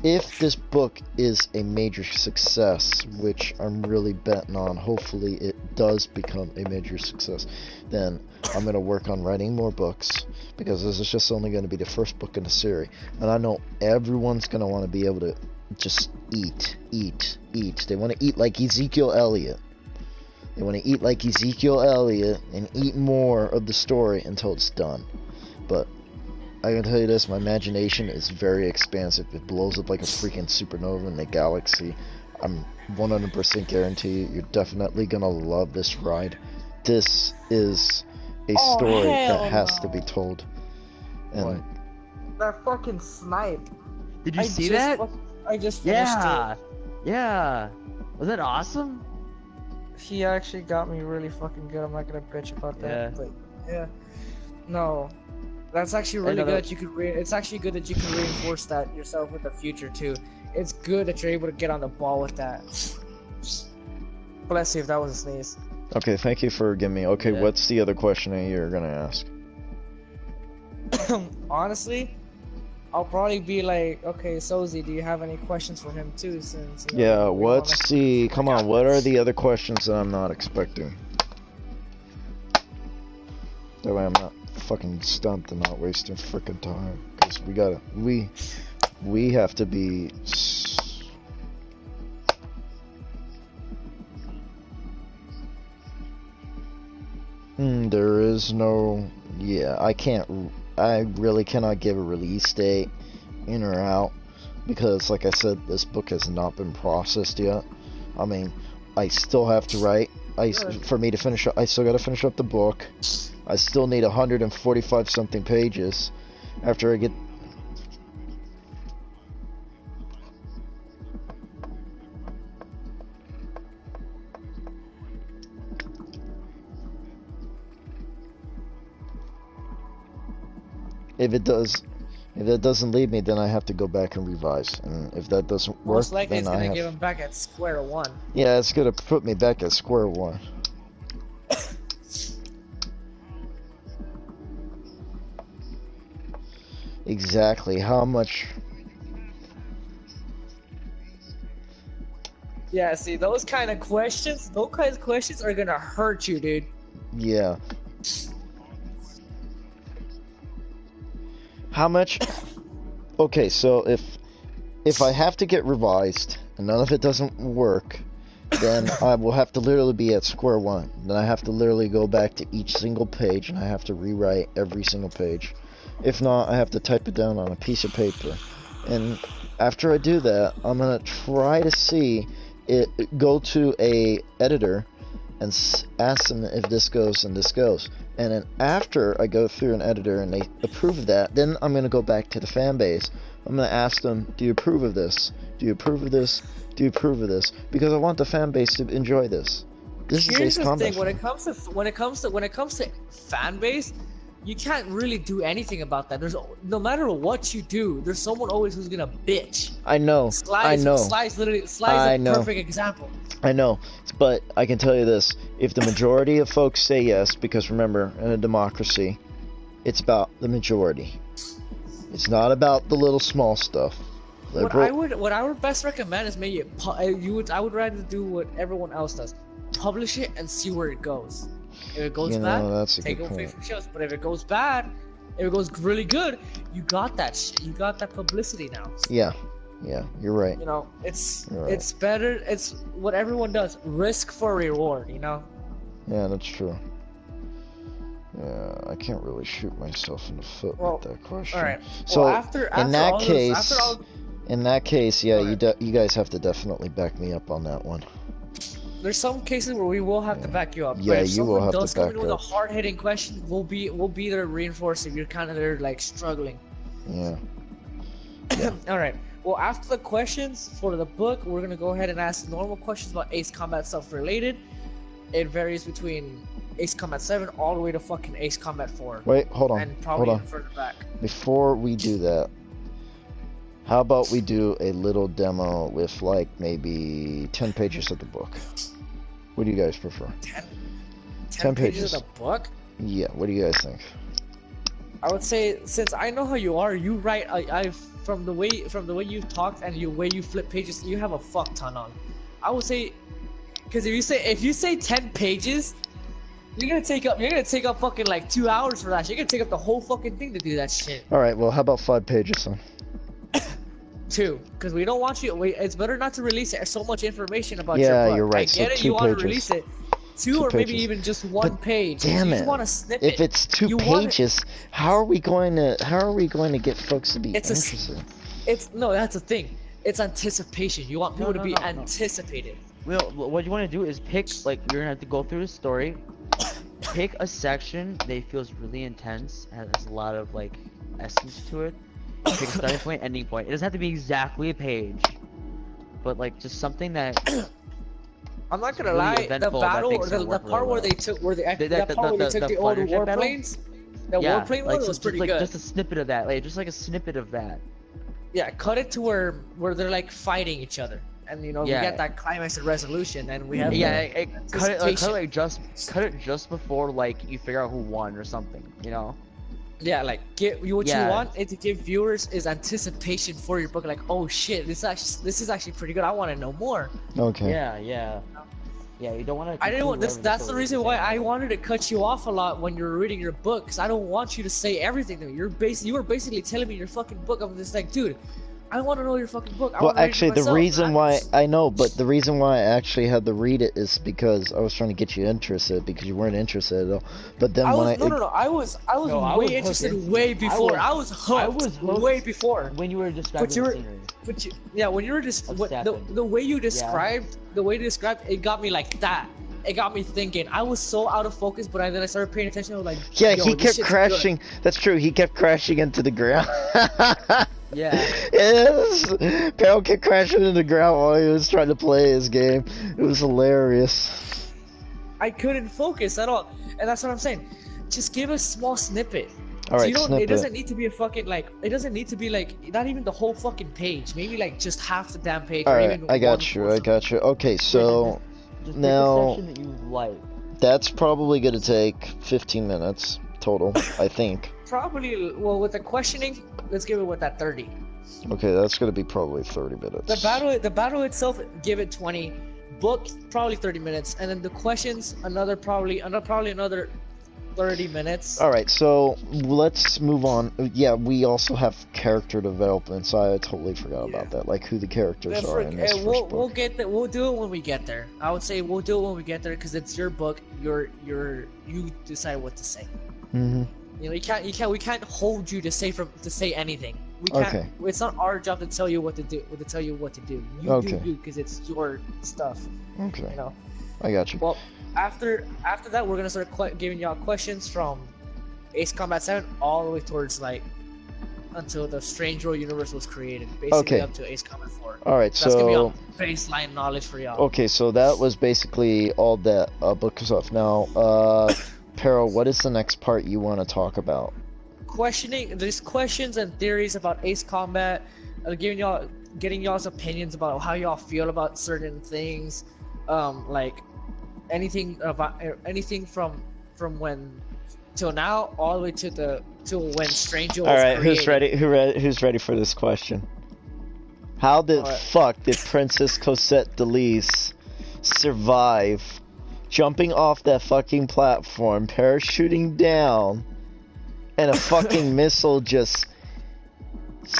if this book is a major success, which I'm really betting on, hopefully it does become a major success, then I'm going to work on writing more books, because this is just only going to be the first book in the series. And I know everyone's going to want to be able to just eat. They want to eat like Ezekiel Elliott. They want to eat like Ezekiel Elliott and eat more of the story until it's done. But I can tell you this, my imagination is very expansive. It blows up like a freaking supernova in the galaxy. I'm 100% guarantee you're definitely gonna love this ride. This is a story that has to be told. And that fucking snipe. Did you see that? I just finished it. Yeah. Was that awesome? He actually got me really fucking good. I'm not gonna bitch about that. But yeah. No. That's actually really good. It's actually good that you can reinforce that yourself with the future too. It's good that you're able to get on the ball with that. Bless you if that was a sneeze. Okay, thank you for giving me. Okay, what's the other question that you're gonna ask? Honestly, I'll probably be like, okay, Sozi, do you have any questions for him too? Since what's the? Come on, what are the other questions that I'm not expecting? That way I'm not fucking stumped and not wasting freaking time, because we have to be there is no I really cannot give a release date in or out, because like I said, this book has not been processed yet. I mean, I still have to write. For me to finish up, I still gotta finish up the book. I still need 145 something pages after I get. If it doesn't leave me, then I have to go back and revise. And if that doesn't work, most likely then it's gonna give him back at square one. Yeah, it's gonna put me back at square one. Exactly. How much? Yeah, see, those kind of questions are gonna hurt you, dude. Yeah. How much? Okay, so if I have to get revised and none of it doesn't work, then I will have to literally be at square one. Then I have to literally go back to each single page and I have to rewrite every single page. If not, I have to type it down on a piece of paper. And after I do that, I'm gonna try to see it, go to a editor and ask them if this goes and this goes. And then after I go through an editor and they approve of that, then I'm gonna go back to the fan base. I'm gonna ask them, do you approve of this? Do you approve of this? Do you approve of this? Because I want the fan base to enjoy this. This is Ace Combat. When it comes to fan base, you can't really do anything about that. No matter what you do, there's someone always who's gonna bitch. I know. Sly's a perfect example. I know, but I can tell you this: if the majority of folks say yes, because remember, in a democracy, it's about the majority. It's not about the little small stuff. What I would best recommend is maybe I would rather do what everyone else does: publish it and see where it goes. If it goes bad, take away from shows. But if it goes bad, if it goes really good, you got that. You got that publicity now. Yeah, you're right. You know, it's better. It's what everyone does. Risk for reward. You know. Yeah, that's true. Yeah, I can't really shoot myself in the foot Well, with that question. All right. So Well, after in that all those- case, after all, in that case, yeah, Go you guys have to definitely back me up on that one. there's some cases where we will have to back you up. Yeah, but if you will someone have to does come back in with a up. hard-hitting question, we'll be there to reinforce if you're kind of there like struggling. Yeah. All right. Well, after the questions for the book, we're gonna go ahead and ask normal questions about Ace Combat stuff related. It varies between Ace Combat 7 all the way to fucking Ace Combat 4. Wait, hold on. And probably Hold even on. further back. Before we do that, how about we do a little demo with like maybe 10 pages of the book? What do you guys prefer? 10 pages pages. of the book? Yeah, what do you guys think? I would say, since I know how you are, you write. I've from the way you've talked and the way you flip pages, you have a fuck ton on. I would say, because if you say 10 pages, you're gonna take up fucking like 2 hours for that shit. You're gonna take up the whole fucking thing to do that shit. All right, well, how about 5 pages then? 2, because we don't want you. It's better not to release so much information about Yeah, your book. you're right, I get so it. 2 You want to pages. release it. 2 2 or maybe pages. even just 1 But page. damn you it. just want to snip If it. it's 2 You want it- pages, how are we going to get folks to be It's a s- interested? It's no, that's the thing. It's anticipation. You want people to be no. anticipated. Well, what you want to do is pick, like, you're gonna have to go through the story, pick a section that feels really intense, has a lot of, like, essence to it, pick a starting point, ending point. It doesn't have to be exactly a page, but, like, just something that... I'm not gonna really lie. The eventful that battle, makes or it the work part really where well. they took, where they The- that the- part where the- they took the the old fighter jet battle? warplanes. The yeah, warplane like, one was just, pretty like, good. just a snippet of that, like, just like a snippet of that. Yeah, cut it to where they're like fighting each other, and you know Yeah. we get that climax and resolution, and we have Yeah, the cut anticipation. cut it just before, like, you figure out who won or something, you know? Yeah, like what Yeah. you want is to give viewers is anticipation for your book. Like, oh shit, this is actually pretty good. I want to know more. Okay. Yeah, you don't want to. I didn't want this. That's the reason why I wanted to cut you off a lot when you were reading your book, because I don't want you to say everything to me. You were basically telling me your fucking book. I'm just like, dude, I want to know your fucking book. I Well, wanna read it actually, the myself, reason man. why I know, but the reason why I actually had to read it is because I was trying to get you interested because you weren't interested at all. But then I when was, no, I was No, I way was interested hooked. way before. I was hooked, hooked way before. when you were describing you were- the scenery. But yeah, when you were just Of the Stafford. way you described it got me like that. It got me thinking. I was so out of focus, but then I started paying attention. I was like, yeah, yo, he this kept shit's crashing. That's true. He kept crashing into the ground. Yeah. Yes, Peril kept crashing into the ground while he was trying to play his game. It was hilarious. good. I couldn't focus at all, and that's what I'm saying. Just give a small snippet. All right, you don't, snippet. It doesn't need to be a fucking like. It doesn't need to be like not even the whole fucking page. Maybe like just half the damn page. All or right, even I got one you. fourth I of got you. Okay, so Just Now- pick a section that you like. that's probably gonna take 15 minutes total, I think. it. Probably. Well, with the questioning, let's give it with that 30. Okay, that's gonna be probably 30 minutes. The battle itself, give it 20. Book probably 30 minutes, and then the questions probably another 30 minutes. All right, so let's move on. Yeah, we also have character development, so I totally forgot about that. Like who the characters are in this first book. We'll get that. We'll do it when we get there. I would say we'll do it when we get there because it's your book. You decide what to say. Mm-hmm. You know, we can't hold you to say anything. We can't. Okay. It's not our job to tell you what to do. To tell you what to do. You Okay. do because it's your stuff. Okay, You know. I got you. Well, after that, we're gonna start giving y'all questions from Ace Combat 7 all the way towards like until the Strange World universe was created, basically Okay. up to Ace Combat 4. All right, That's gonna be so all baseline knowledge for y'all. okay, so that was basically all that book stuff. Now, Peril, what is the next part you want to talk about? There's questions and theories about Ace Combat, getting y'all's opinions about how y'all feel about certain things, like anything from when till now all the way till when Stranger was All right, created. who's ready for this question? How the Alright. fuck did Princess Cosette Delise survive jumping off that fucking platform, parachuting down, and a fucking missile just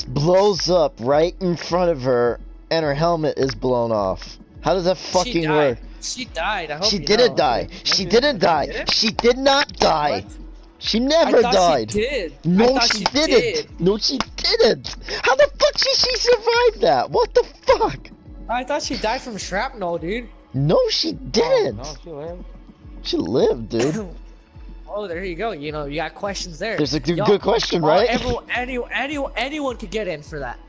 blows up right in front of her, and her helmet is blown off? How does that fucking work? She died. I hope She you didn't know. die. She didn't die. didn't? She did not die. What? She I never thought died. she did. I No, thought she didn't. did. No, she didn't. How the fuck did she survive that? What the fuck? I thought she died from shrapnel, dude. No, she didn't. No, she lived. She lived, dude. Oh, there you go. You know, you got questions there. There's a Yo, good question, right? Anyone could get in for that.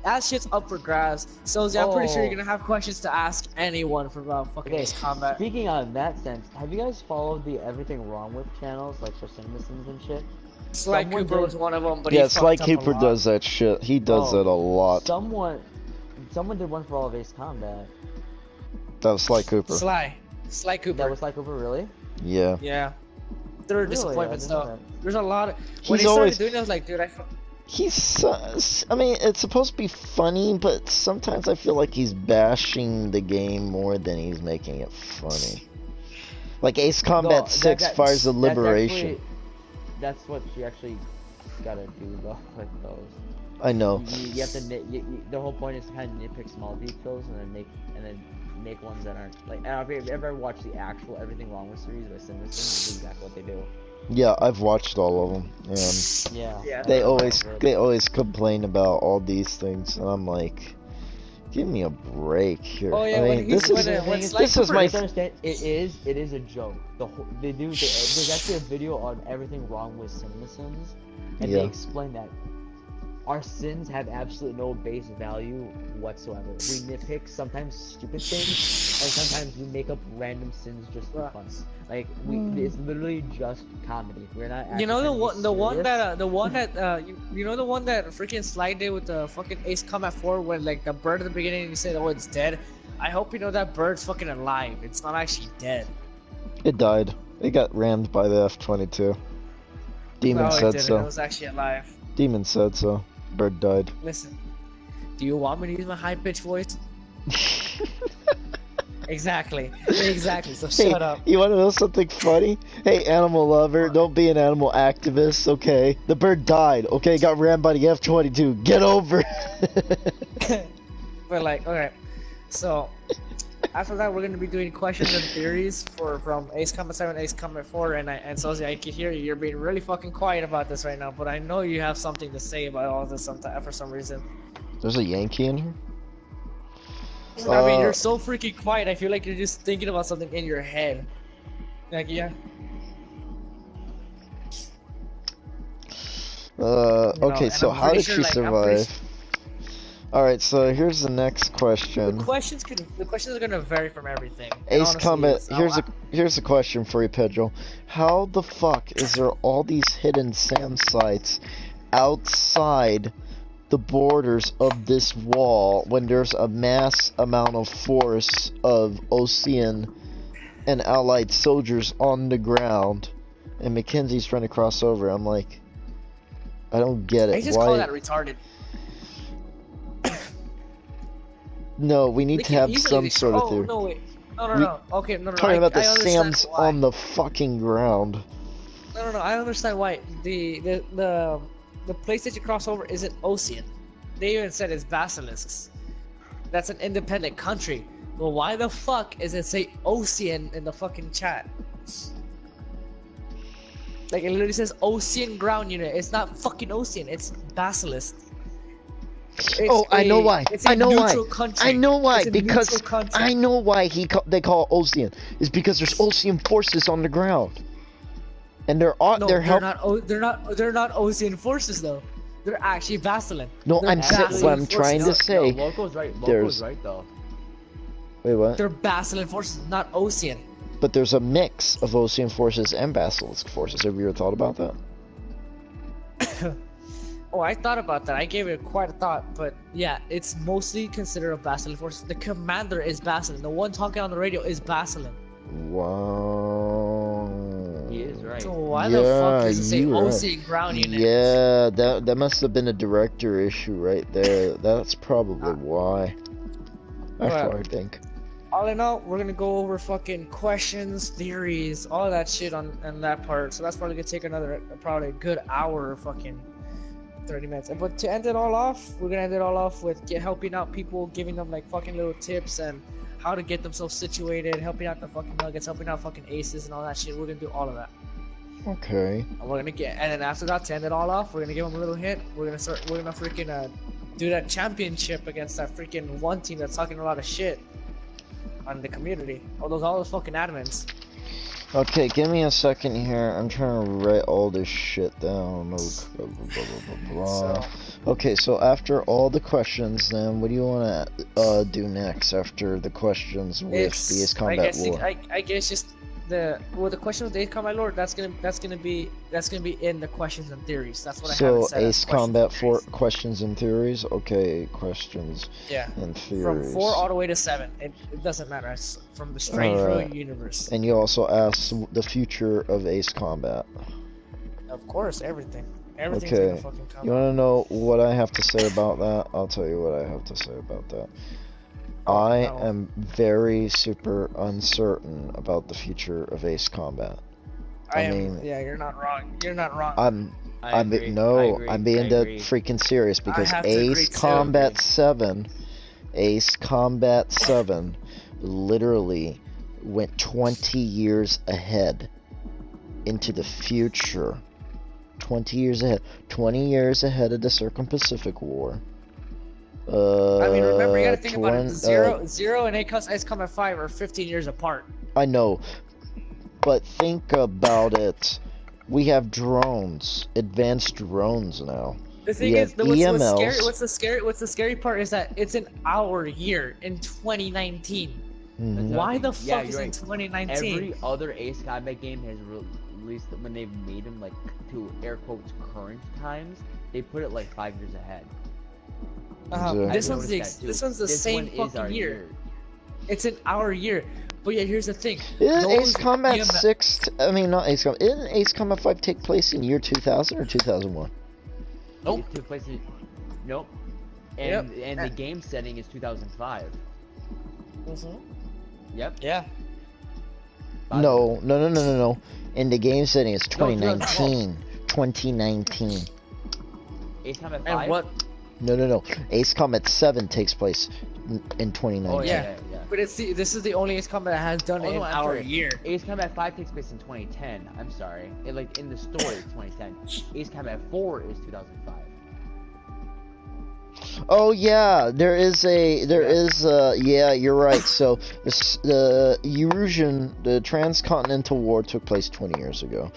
That shit's up for grabs. So I'm pretty sure you're gonna have questions to ask anyone for fucking Okay, Ace Combat. speaking on that sense, have you guys followed the Everything Wrong With channels, like for CinemaSins and shit? Sly someone Cooper did- was one of them, but Yeah, he Sly fucked up a Cooper lot. does that shit. He does Oh, it a lot. Someone did one for all of Ace Combat. That was Sly Cooper. Sly Cooper. That was Sly Cooper, really? Yeah. Yeah. There were Really? disappointments I didn't though. know There's a lot of He's when they started always- doing it, I was like, dude, He's, I mean, it's supposed to be funny, but sometimes I feel like he's bashing the game more than he's making it funny. Like Ace Combat No, 6 Fires of Liberation. That's what you actually gotta do though, like those. I know. You have to the whole point is to kind of nitpick small details and then make ones that aren't like. I don't know if you've ever watched the actual Everything Wrong With series by CinemaSins, that's exactly what they do. Yeah, I've watched all of them, and Yeah. they always complain about all these things, and I'm like, give me a break here. Oh, yeah, I when mean, he's- this is when this Sly is Cooper my You have to understand, it is a joke. There's actually a video on Everything Wrong With CinemaSins, and Yeah. they explain that our sins have absolutely no base value whatsoever. We nitpick sometimes stupid things, and sometimes we make up random sins just for fun. Like it's literally just comedy. We're not. you know the one, the one that you know the one that freaking Sly did with the fucking Ace Combat 4 when like the bird at the beginning you said, oh, it's dead. I hope you know that bird's fucking alive. It's not actually dead. It died. It got rammed by the F-22. Demon No, it said didn't. It so. was actually alive. Demon said so. Bird died. Listen, do you want me to use my high-pitched voice? Exactly. So Hey, shut up. you want to know something funny? Hey, animal lover, don't be an animal activist, okay? The bird died, okay? Got rammed by the F-22. Get over it. But like, okay, so after that we're gonna be doing questions and theories from Ace Combat 7, Ace Combat 4, and so I can hear you're being really fucking quiet about this right now, but I know you have something to say about all this for some reason. There's a Yankee in here? I mean, you're so freaking quiet. I feel like you're just thinking about something in your head. Like, yeah. Okay, so I'm how pretty did sure, she like, I'm pretty survive? Alright, so here's the next question. The questions are gonna vary from everything. And Ace honestly, Combat, it's- here's a question for you, Pedro. How the fuck is there all these hidden SAM sites outside the borders of this wall when there's a mass amount of force of Ocean and allied soldiers on the ground and Mackenzie's trying to cross over? I'm like, I don't get it. I just Why? call that retarded. No, we need They to can have easily some sort of oh, theory. no, wait. No. Okay, no. Talking about the I understand SAMs why. on the fucking ground. No. I understand why the place that you cross over isn't Ocean. They even said it's Basilisks. That's an independent country. Well, why the fuck is it say Ocean in the fucking chat? Like it literally says Ocean Ground Unit. It's not fucking Ocean. It's Basilisk. Oh, I know why. It's a I know why. neutral country. I know why. It's a Because neutral country. I know why they call it Ocean. Is because there's Ocean forces on the ground, and they're No, they're help. they're not Ocean forces though. They're actually Vaseline. No, They're I'm Vaseline what I'm trying to forces. say. No, Loco's right. there's- Loco's right though. Wait, what? They're Vaseline forces, not Ocean. But there's a mix of Ocean forces and Basilisk forces. Have you ever thought about that? Oh, I thought about that. I gave it quite a thought, but yeah, it's mostly considered a Vaseline force. The commander is Vaseline. The one talking on the radio is Vaseline. Wow. He is right. So why the fuck does it say you right. Ocean Ground Unit? Yeah, that must have been a director issue right there. That's probably why. That's Well, what I think. All in all, we're gonna go over fucking questions, theories, all that shit on that part. So that's probably gonna take probably a good hour or fucking 30 minutes. But to end it all off, we're gonna end it all off with helping out people, giving them like fucking little tips and how to get themselves situated, helping out the fucking nuggets, helping out fucking aces and all that shit. We're gonna do all of that. Okay. And then after that, to end it all off, we're gonna give them a little hint. We're gonna freaking do that championship against that freaking one team that's talking a lot of shit on the community. All those fucking admins. Okay, give me a second here. I'm trying to write all this shit down. Blah, blah, blah. Okay, so after all the questions, then what do you want to do next after the questions with the Ace Combat War? I guess just the question with the Ace Combat Lore. That's gonna be in the questions and theories. That's what I have said. So Ace Combat 4 questions and theories. Okay, questions. Yeah. And theories. From 4 all the way to 7. It doesn't matter. It's from the Strange World universe. And you also asked the future of Ace Combat. Of course, everything. Everything's Okay. gonna fucking come. You want to know what I have to say about that? I'll tell you what I have to say about that. I am very super uncertain about the future of Ace Combat. I mean, yeah, you're not wrong. You're not wrong. I'm being dead freaking serious because Ace Combat 7 literally went 20 years ahead into the future. 20 years ahead. 20 years ahead of the Circum-Pacific War. I mean, remember, you gotta think about it. Zero and Ace Combat 5 are 15 years apart. I know, but think about it. We have drones, advanced drones now. The thing is, what's the scary part is that it's in our year, in 2019. Mm-hmm. Why the fuck is it in 2019? Every other Ace Combat game has released when they've made them like to air quotes current times. They put it like 5 years ahead. This one's the same fucking year. It's in our year. But yeah, here's the thing. Isn't Ace Combat 6... I mean, not Ace Combat... Didn't Ace Combat 5 take place in year 2000 or 2001? Nope. It took place in... Nope. And the game setting is 2005. Mm-hmm. Yep. Yeah. No. In the game setting, it's 2019. 2019. Ace Combat 5? And what... No. Ace Combat 7 takes place in 2019. Oh, yeah. But this is the only Ace Combat that has done it in our year. Ace Combat 5 takes place in 2010. I'm sorry. Like, in the story, it's 2010. Ace Combat 4 is 2005. Oh, yeah. Yeah, you're right. So, the Eurasian, the Transcontinental War took place 20 years ago.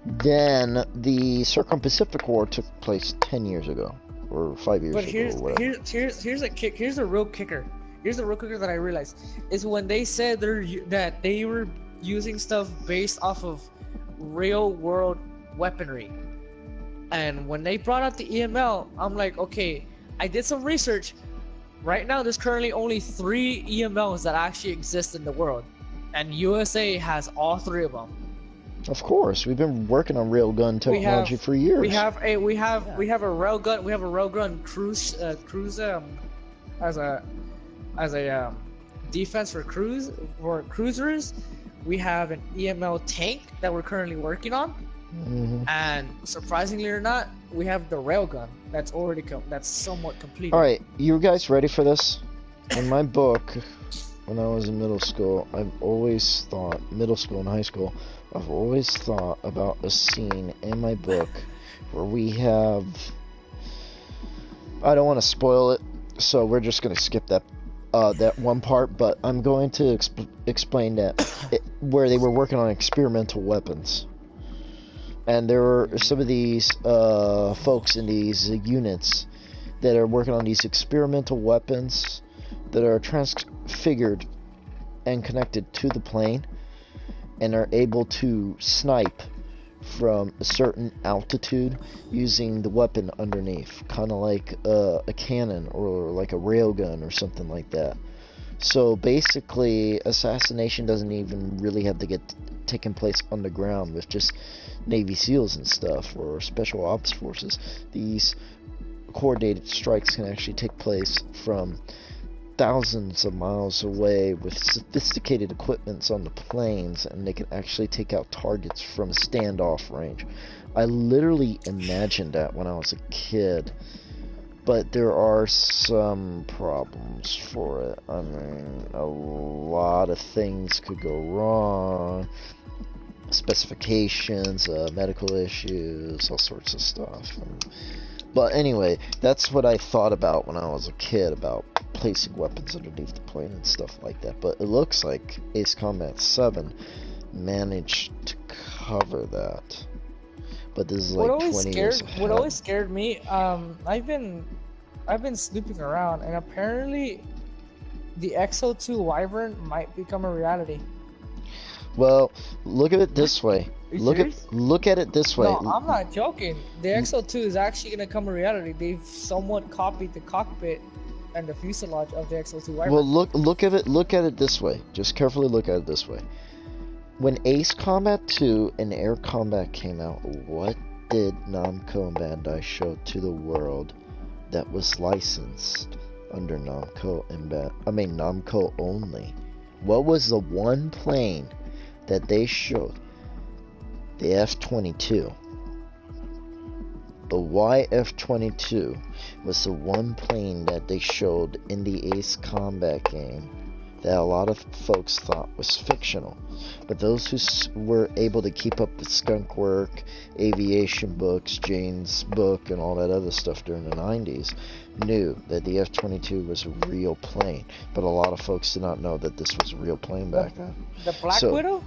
Then, the Circum-Pacific War took place 10 years ago. Or 5 years ago, or whatever. Here's the real kicker. Here's the real kicker that I realized is when they said that they were using stuff based off of real world weaponry, and when they brought out the EML, I'm like, okay, I did some research. Right now, there's currently only 3 EMLs that actually exist in the world, and USA has all 3 of them. Of course, we've been working on railgun technology for years. We have a railgun cruise as a defense for cruisers. We have an EML tank that we're currently working on, and surprisingly or not, we have the railgun that's already that's somewhat complete. All right, you guys ready for this? In my book, when I was in middle school, I've always thought, middle school and high school, I've always thought about a scene in my book where we have... I don't want to spoil it, so we're just going to skip that one part, but I'm going to explain that where they were working on experimental weapons. And there were some of these folks in these units that are working on these experimental weapons that are transfigured and connected to the plane and are able to snipe from a certain altitude using the weapon underneath, kind of like a cannon or like a railgun or something like that. So basically, assassination doesn't even really have to get taken place on the ground with just Navy SEALs and stuff or special ops forces. These coordinated strikes can actually take place from thousands of miles away with sophisticated equipments on the planes, and they can actually take out targets from a standoff range. I literally imagined that when I was a kid, but there are some problems for it. I mean, a lot of things could go wrong. specifications, medical issues, all sorts of stuff. But anyway, that's what I thought about when I was a kid about placing weapons underneath the plane and stuff like that. But it looks like Ace Combat 7 managed to cover that. But this is like 20 years ahead. What always scared me, I've been snooping around, and apparently the XO2 Wyvern might become a reality. Well, look at it this way. Look at it this way. No, I'm not joking. The XO2 is actually gonna come a reality. They've somewhat copied the cockpit and the fuselage of the XO2 Wyvern. Well, look at it this way. Just carefully look at it this way. When Ace Combat 2 and Air Combat came out, what did Namco and Bandai show to the world that was licensed under Namco only? What was the one plane that they showed? The F-22. The YF-22 was the one plane that they showed in the Ace Combat game that a lot of folks thought was fictional. But those who were able to keep up with Skunk Work, aviation books, Jane's book, and all that other stuff during the 90s knew that the F-22 was a real plane. But a lot of folks did not know that this was a real plane back then. The Black Widow?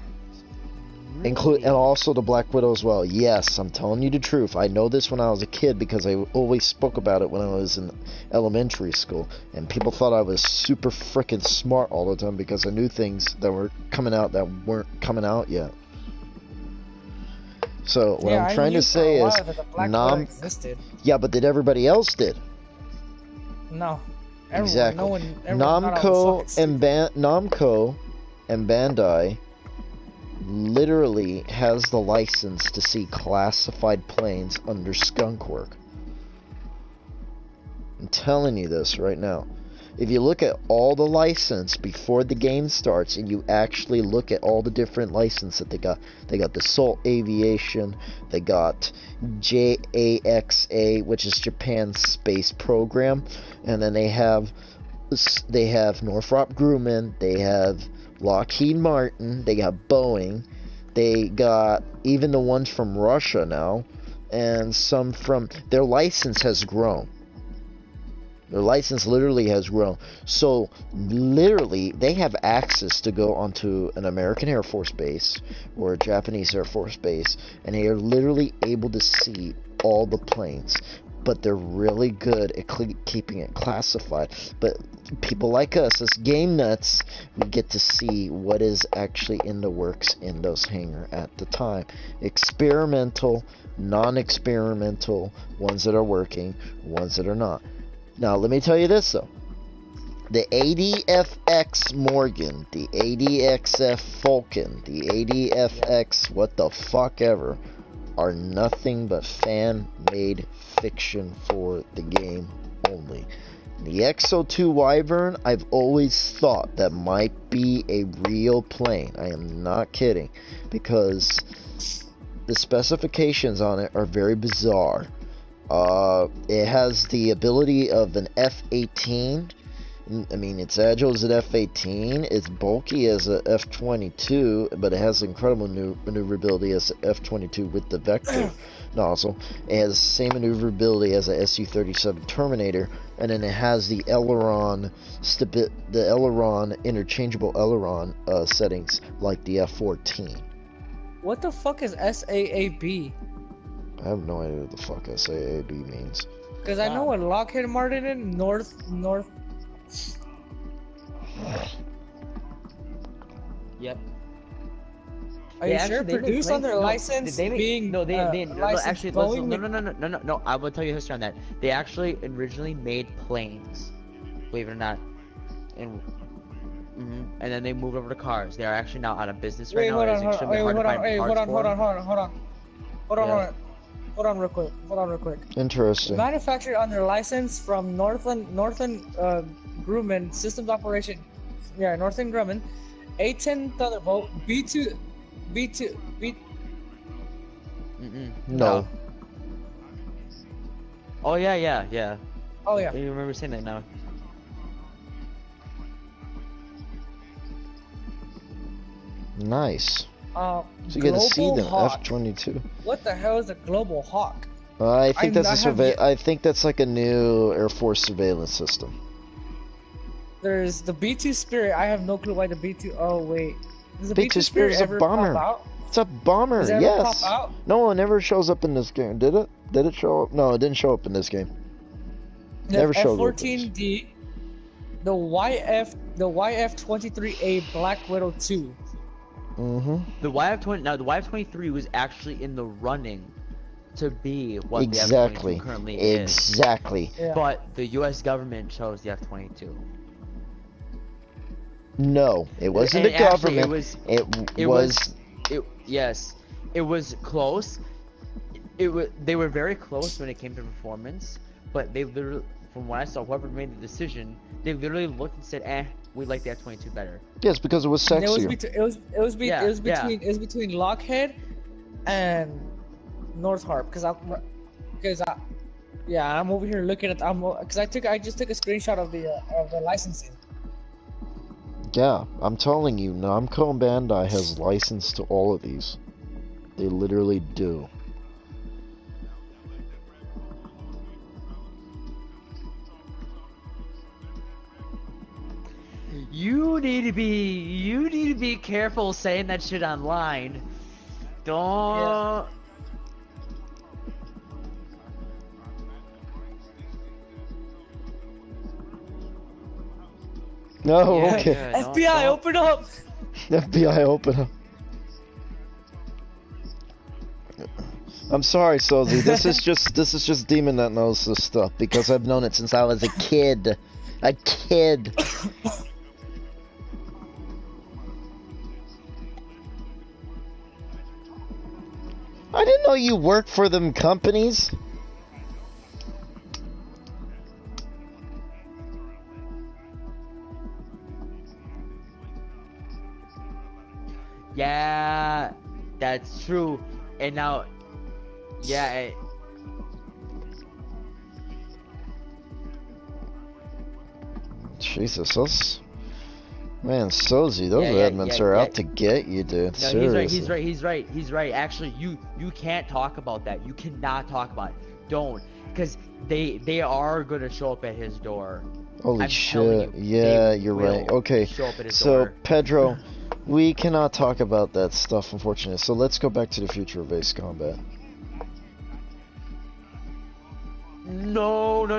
And also the Black Widow as well. Yes, I'm telling you the truth. I know this when I was a kid because I always spoke about it when I was in elementary school. And people thought I was super freaking smart all the time because I knew things that were coming out that weren't coming out yet. So what I'm trying to say is, yeah, but did everybody else did? No. Exactly. Namco and Bandai literally has the license to see classified planes under Skunk Work. I'm telling you this right now. If you look at all the license before the game starts and you actually look at all the different license that they got the Dassault Aviation, they got JAXA, which is Japan's space program, and then they have Northrop Grumman, they have Lockheed Martin, they got Boeing, they got even the ones from Russia now, and some from, their license has grown. Their license literally has grown. So literally they have access to go onto an American Air Force base or a Japanese Air Force base, and they are literally able to see all the planes. But they're really good at keeping it classified. But people like us, as game nuts, we get to see what is actually in the works in those hangars at the time. Experimental, non-experimental, ones that are working, ones that are not. Now, let me tell you this, though. The ADFX Morgan, the ADXF Falcon, the ADFX what the fuck ever, are nothing but fan-made fiction for the game only. The XO2 Wyvern, I've always thought that might be a real plane. I am not kidding, because the specifications on it are very bizarre. It has the ability of an F-18. I mean, it's agile as an F-18, it's bulky as a F-22, but it has incredible maneuverability as an F-22 with the Vector nozzle. It has the same maneuverability as a Su-37 Terminator, and then it has the aileron, interchangeable aileron settings like the F-14. What the fuck is SAAB? I have no idea what the fuck SAAB means. Because I know what Lockheed Martin and North. Yep. Are you sure? Produced under license being no, actually Boeing? No. I will tell you history on that. They actually originally made planes, believe it or not, and then they moved over to cars. They are actually now out of business right now. Hold on real quick. Interesting. Manufactured under license from Northern Grumman Systems Operation. Yeah, Northern Grumman. A-10 Thunderbolt, B2. No. Oh yeah. Oh yeah. You remember saying that now. Nice. So you get to see Global them. Hawk. F-22. What the hell is a Global Hawk? I think that's I a I think that's like a new Air Force surveillance system. There's the B-2 Spirit. I have no clue why the B-2. Oh wait, does the B-2 Spirit is a ever bomber. pop out? It's a bomber. Does it ever Yes. pop out? No, it never shows up in this game. Did it? Did it show up? No, it didn't show up in this game. The Never showed up. F-14D, the YF-23A Black Widow 2. Mm-hmm. The YF-23 was actually in the running to be what Exactly. the F-22 currently is. Exactly. Yeah. But the U.S. government chose the F-22. No, it wasn't the And actually, government. Yes, it was close. They were very close when it came to performance, but they literally, from what I saw, whoever made the decision, they literally looked and said, we like the F-22 better. Yes, because it was And sexier. it was between Lockheed and Northrop because I'm over here looking at because I just took a screenshot of the licensing. Yeah, I'm telling you, Namco Bandai has license to all of these. They literally do. You need to be careful saying that shit online. Don't. Yeah. No, Yeah, okay. yeah, FBI, don't- open up! FBI, open up. I'm sorry, Sozi. This is just Demon that knows this stuff because I've known it since I was a kid. A kid. I didn't know you worked for them companies. Yeah, that's true. And now, yeah. Jesus, those man, Sozi, those admins are out to get you, dude. No, Seriously. he's right. Actually, you can't talk about that. You cannot talk about it. Don't, because they are gonna show up at his door. Holy I'm telling shit. you, Yeah, they you're will right. Okay. show up at his So, door. Pedro, we cannot talk about that stuff, unfortunately. So let's go back to the future of Ace Combat. No. No,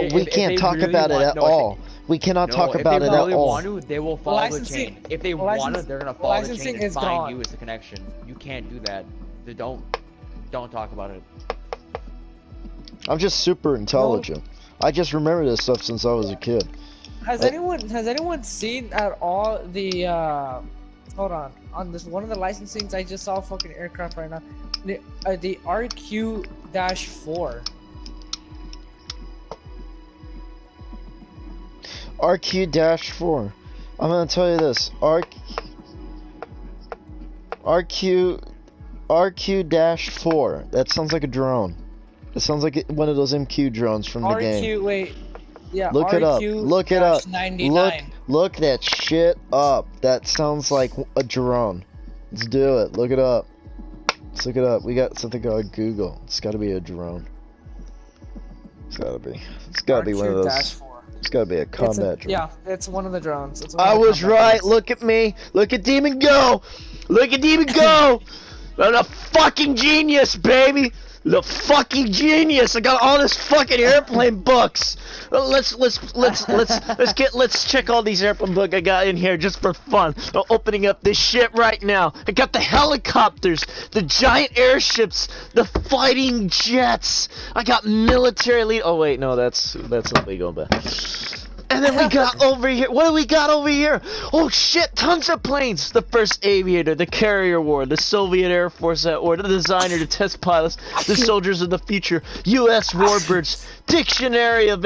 If we can't they talk really about it want- at no, if they- all. We cannot talk if about they it really at all. want to, they will follow the Licensing- chain. If they license- want to, they're gonna follow the licensing chain and is find gone. you as the connection. You can't do that. They don't talk about it. I'm just super intelligent. I just remember this stuff since I was a kid. Has anyone seen at all the hold on this one of the licensings? I just saw a fucking aircraft right now. The RQ-4. RQ-4. I'm gonna tell you this. RQ-4. That sounds like a drone. It sounds like one of those MQ drones from the game. Wait. Yeah, Look it up. Look it up. 99. Look that shit up. That sounds like a drone. Let's do it. Look it up. Let's look it up. We got something called Google. It's got to be a drone. It's got to be. It's got to be one of those. RQ-4. It's got to be a combat drone. Yeah, it's one of the drones. It's one I of the was combat right. drones. Look at me. Look at Demon go. Look at Demon go. I'm a fucking genius, baby. The fucking genius. I got all this fucking airplane books. Let's check all these airplane books I got in here just for fun. I'm opening up this shit right now. I got the helicopters, the giant airships, the fighting jets. I got military lead. Oh wait, no, that's illegal, but. And then we got over here. What do we got over here? Oh shit, tons of planes. The first aviator, the carrier war, the Soviet Air Force at war, the designer, the test pilots, the soldiers of the future, U.S. warbirds, dictionary of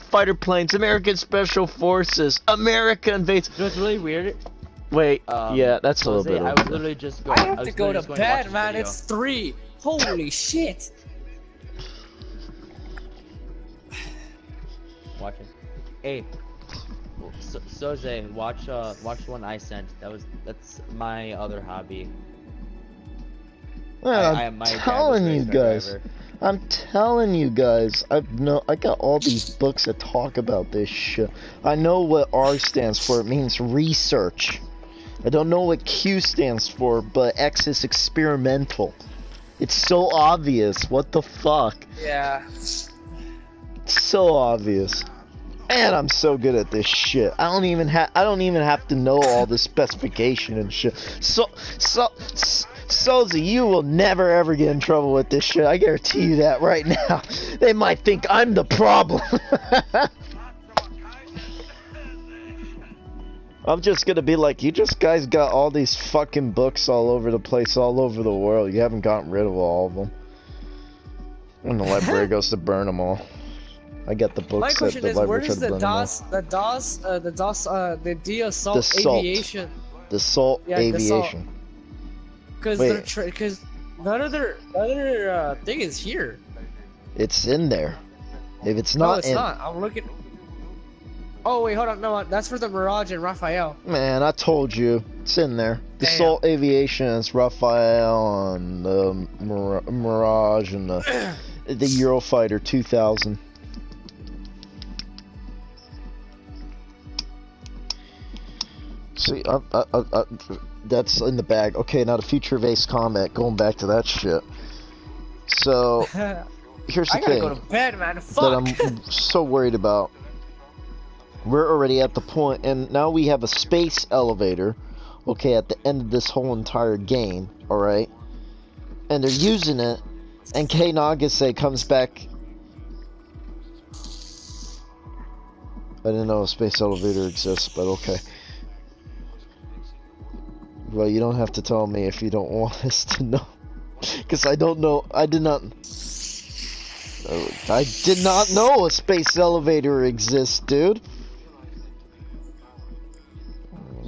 fighter planes, American Special Forces, America invades. You know what's really weird? Wait, yeah, that's a little bit. I was literally just going. I have to go to bed, man. It's 3. Holy shit. Watching. Hey, Soze, watch the one I sent. That's my other hobby. Man, I'm telling you guys. I'm telling you guys. I got all these books that talk about this shit. I know what R stands for. It means research. I don't know what Q stands for, but X is experimental. It's so obvious. What the fuck? Yeah. It's so obvious. Man, I'm so good at this shit. I don't even have to know all the specification and shit. Sozi, you will never ever get in trouble with this shit. I guarantee you that right now. They might think I'm the problem. I'm just gonna be like, you just guys got all these fucking books all over the place, all over the world. You haven't gotten rid of all of them. And the library goes to burn them all. I got the books. My question that the is, where library does tried to the DASSAult aviation? The salt aviation. Because none of their thing is here. It's in there. If it's No, not it's in... not. I'm looking. Oh wait, hold on. No, that's for the Mirage and Raphael. Man, I told you. It's in there. The Damn. Salt Aviation is Raphael and the Mirage and the Eurofighter 2000. See, that's in the bag. Okay, now the future of Ace Combat. Going back to that shit. So, here's the I gotta thing go to bed, man. that Fuck. I'm so worried about. We're already at the point, and now we have a space elevator, okay, at the end of this whole entire game, alright? And they're using it, and Kei Nagase comes back. I didn't know a space elevator exists, but okay. Well, you don't have to tell me if you don't want us to know. Because I don't know, I did not know a space elevator exists, dude.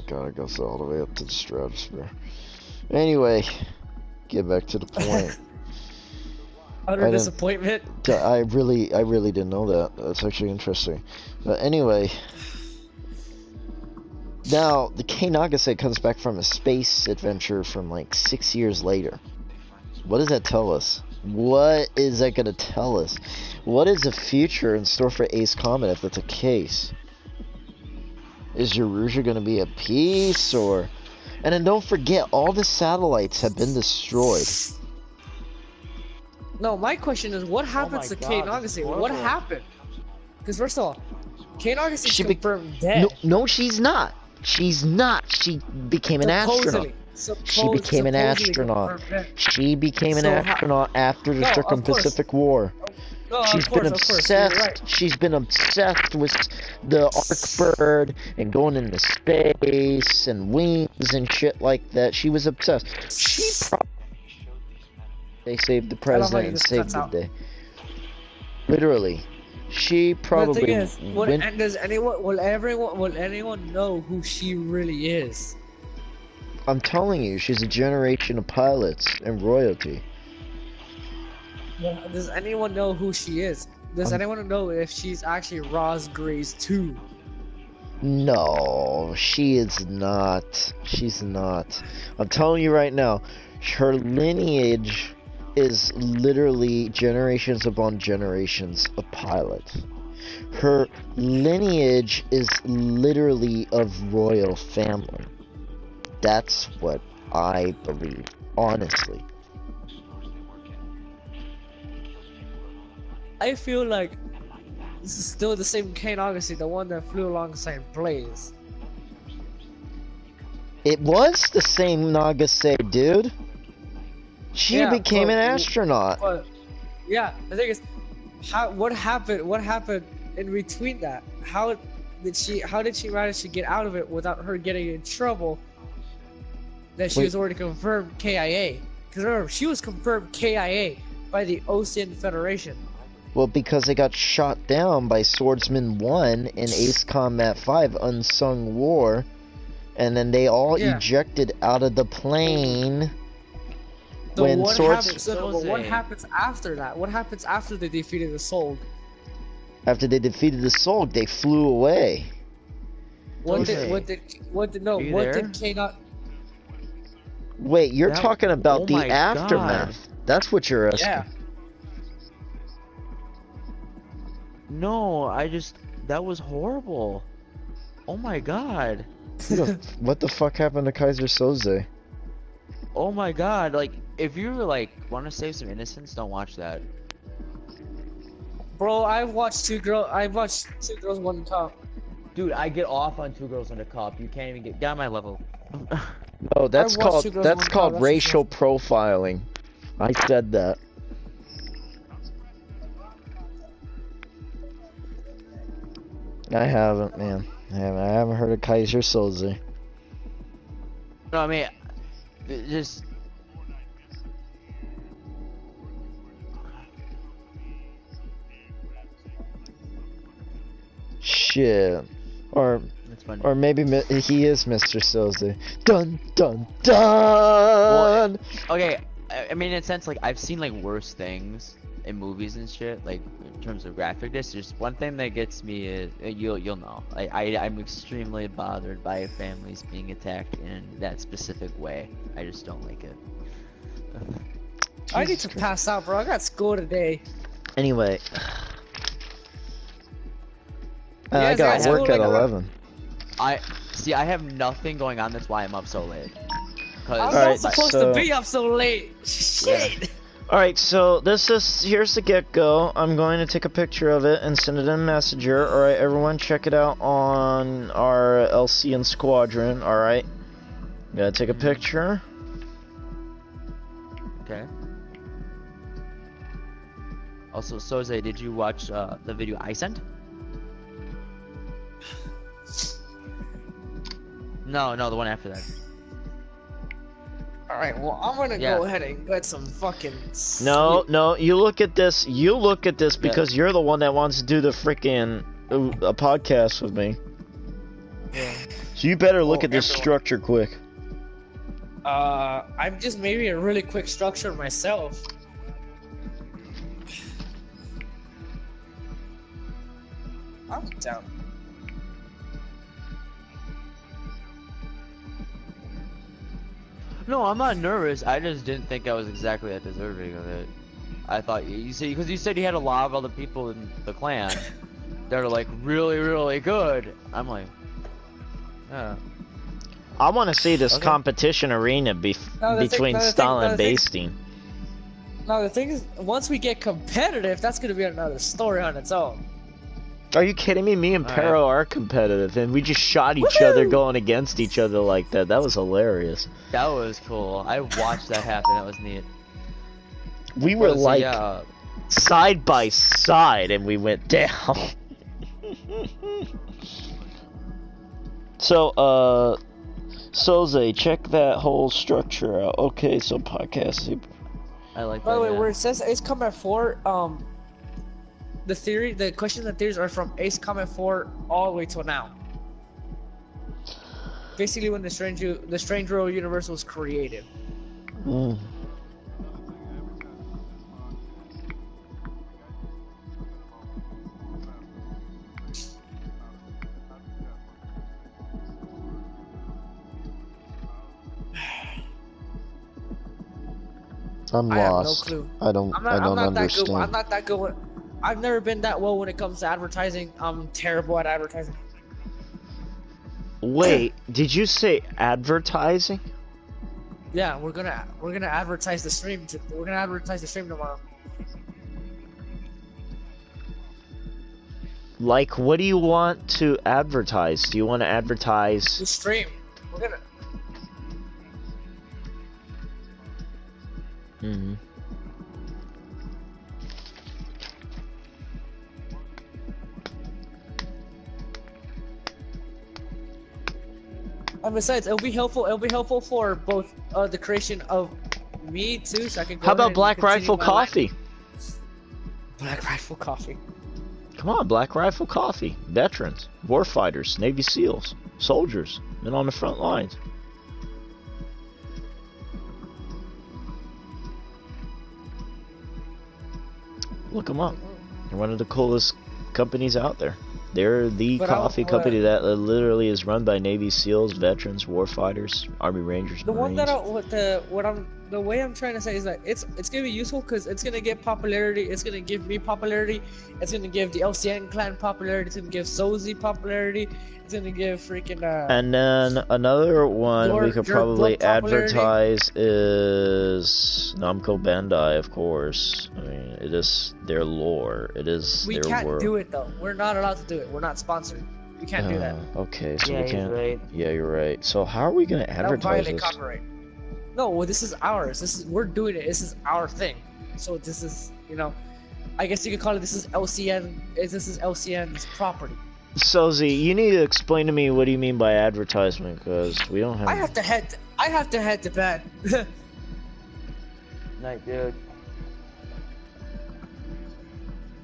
God, it goes all the way up to the stratosphere. Anyway, get back to the point. Utter disappointment. I really didn't know that. That's actually interesting. But anyway, now the Kei Nagase comes back from a space adventure from like 6 years later. What does that tell us? What is that gonna tell us? What is the future in store for Ace Combat if that's the case? Is Yoruja gonna be at peace, or... And then don't forget, all the satellites have been destroyed. No, my question is, what happens to Kei Nagase? What happened? Because first of all, Kei Nagase is confirmed dead. No, she's not. She's not. She became an astronaut. She became an astronaut. She became an astronaut after the Circum-Pacific War. No, She's been obsessed. Right. She's been obsessed with the Arkbird and going into space and wings and shit like that. She was obsessed. They saved the president and saved the day. Literally, she probably. The thing is, will anyone know who she really is? I'm telling you, she's a generation of pilots and royalty. Does anyone know who she is? Does anyone know if she's actually Roz Grace too? No, she is not. She's not. I'm telling you right now, her lineage is literally generations upon generations of pilots. Her lineage is literally of royal family. That's what I believe, honestly. I feel like this is still the same Kei Nagase, the one that flew alongside Blaze. It was the same Nagase, dude. She became an astronaut. But, yeah, the thing is, what happened in between that? How did she manage to get out of it without her getting in trouble? That she was already confirmed KIA. Because remember, she was confirmed KIA by the Ocean Federation. Well, because they got shot down by Swordsman 1 in Ace Combat 5 Unsung War, and then they all ejected out of the plane. What happens after that? What happens after they defeated the Solg? After they defeated the Solg, they flew away. Jose, what did no are you what there? did K not? Wait, you're That- talking about oh the my aftermath. That's what you're asking. Yeah. No, that was horrible. Oh my god. What the fuck happened to Kaiser Soze? Oh my god. Like, if you like want to save some innocence, don't watch that. Bro, I've watched Two Girls, One Cup. Dude, I get off on Two Girls in a Cup. You can't even get down my level. No, that's I watched called Two Girls, One Cup, that's racial profiling. I said that. I haven't, man. I haven't heard of Kaiser Soze. No, I mean, just Shit. that's funny. Or maybe he is Mr. Soze. Dun dun dun. Okay, I mean, in a sense, like I've seen like worse things in movies and shit, like in terms of graphicness. There's one thing that gets me is you'll know. I'm extremely bothered by families being attacked in that specific way. I just don't like it. I need to pass out, bro. I got school today. Anyway. You I guys got got work school at like 11. I have nothing going on. That's why I'm up so late. I'm Cause not Alright, supposed so- to be up so late. Shit. Alright, so here's the get-go. I'm going to take a picture of it and send it in Messenger. Alright, everyone check it out on our LCN Squadron. Alright. Gotta take a picture. Okay. Also, Soze, did you watch the video I sent? No, the one after that. Alright, well, I'm gonna Yeah. go ahead and get some fucking No, you look at this. You look at this because you're the one that wants to do the freaking a podcast with me. Yeah. So you better look Well, at this everyone- structure quick. I'm just maybe a really quick structure myself. I'm down. No, I'm not nervous. I just didn't think I was exactly that deserving of it. I thought you see, because you said you had a lot of other people in the clan that are like really, really good. I'm like, yeah. I want to see this Okay. competition arena No, the thing- between no, the thing- Stalin no, and the thing- Bastein. Now the thing is, once we get competitive, that's gonna be another story on its own. Are you kidding me? Me and Alright. Pero are competitive, and we just shot each other going against each other like that. That was hilarious. That was cool. I watched that happen. That was neat. We were Well, so, like yeah, side by side, and we went down. So, Soze, check that whole structure out. Okay, so podcast. I like By that. the way, yeah. where it says Ace Combat 4, the questions and theories are from Ace Combat 4 all the way till now. Basically, when the Strange World universe was created. Mm. I'm I have no lost. clue. I don't I'm not understand. that good. I'm not that good. I've never been that well when it comes to advertising. I'm terrible at advertising. Wait, did you say advertising? Yeah, we're gonna advertise the stream. We're gonna advertise the stream tomorrow. Like, what do you want to advertise? Do you want to advertise? The stream. We're gonna. Hmm. And besides, it'll be helpful. It'll be helpful for both the creation of me too, so I can. Go How ahead about and Black continue Rifle my Coffee? Black Rifle Coffee. Come on, Black Rifle Coffee. Veterans, warfighters, Navy SEALs, soldiers, men on the front lines. Look them up. They're one of the coolest companies out there. They're the But coffee company that literally is run by Navy SEALs, veterans, warfighters, Army Rangers, The one Marines. that the way I'm trying to say is that it's gonna be useful because it's gonna get popularity. It's gonna give me popularity. It's gonna give the LCN clan popularity. It's gonna give Sozi popularity. It's gonna give freaking And then another one we could your probably blood popularity. advertise is Namco Bandai, of course. I mean, it is their lore. It is We their can't world. do it though. We're not allowed to do it. We're not sponsored. We can't do that. Okay, so Yeah, we he's can't. right. Yeah, you're right. So how are we gonna That would advertise violate this? copyright. No, well, this is ours. We're doing it. This is our thing. So this is, I guess you could call it. This is LCN. This is LCN's property. Sozi, you need to explain to me what do you mean by advertisement, because we don't have. I have to head to bed. Night, dude.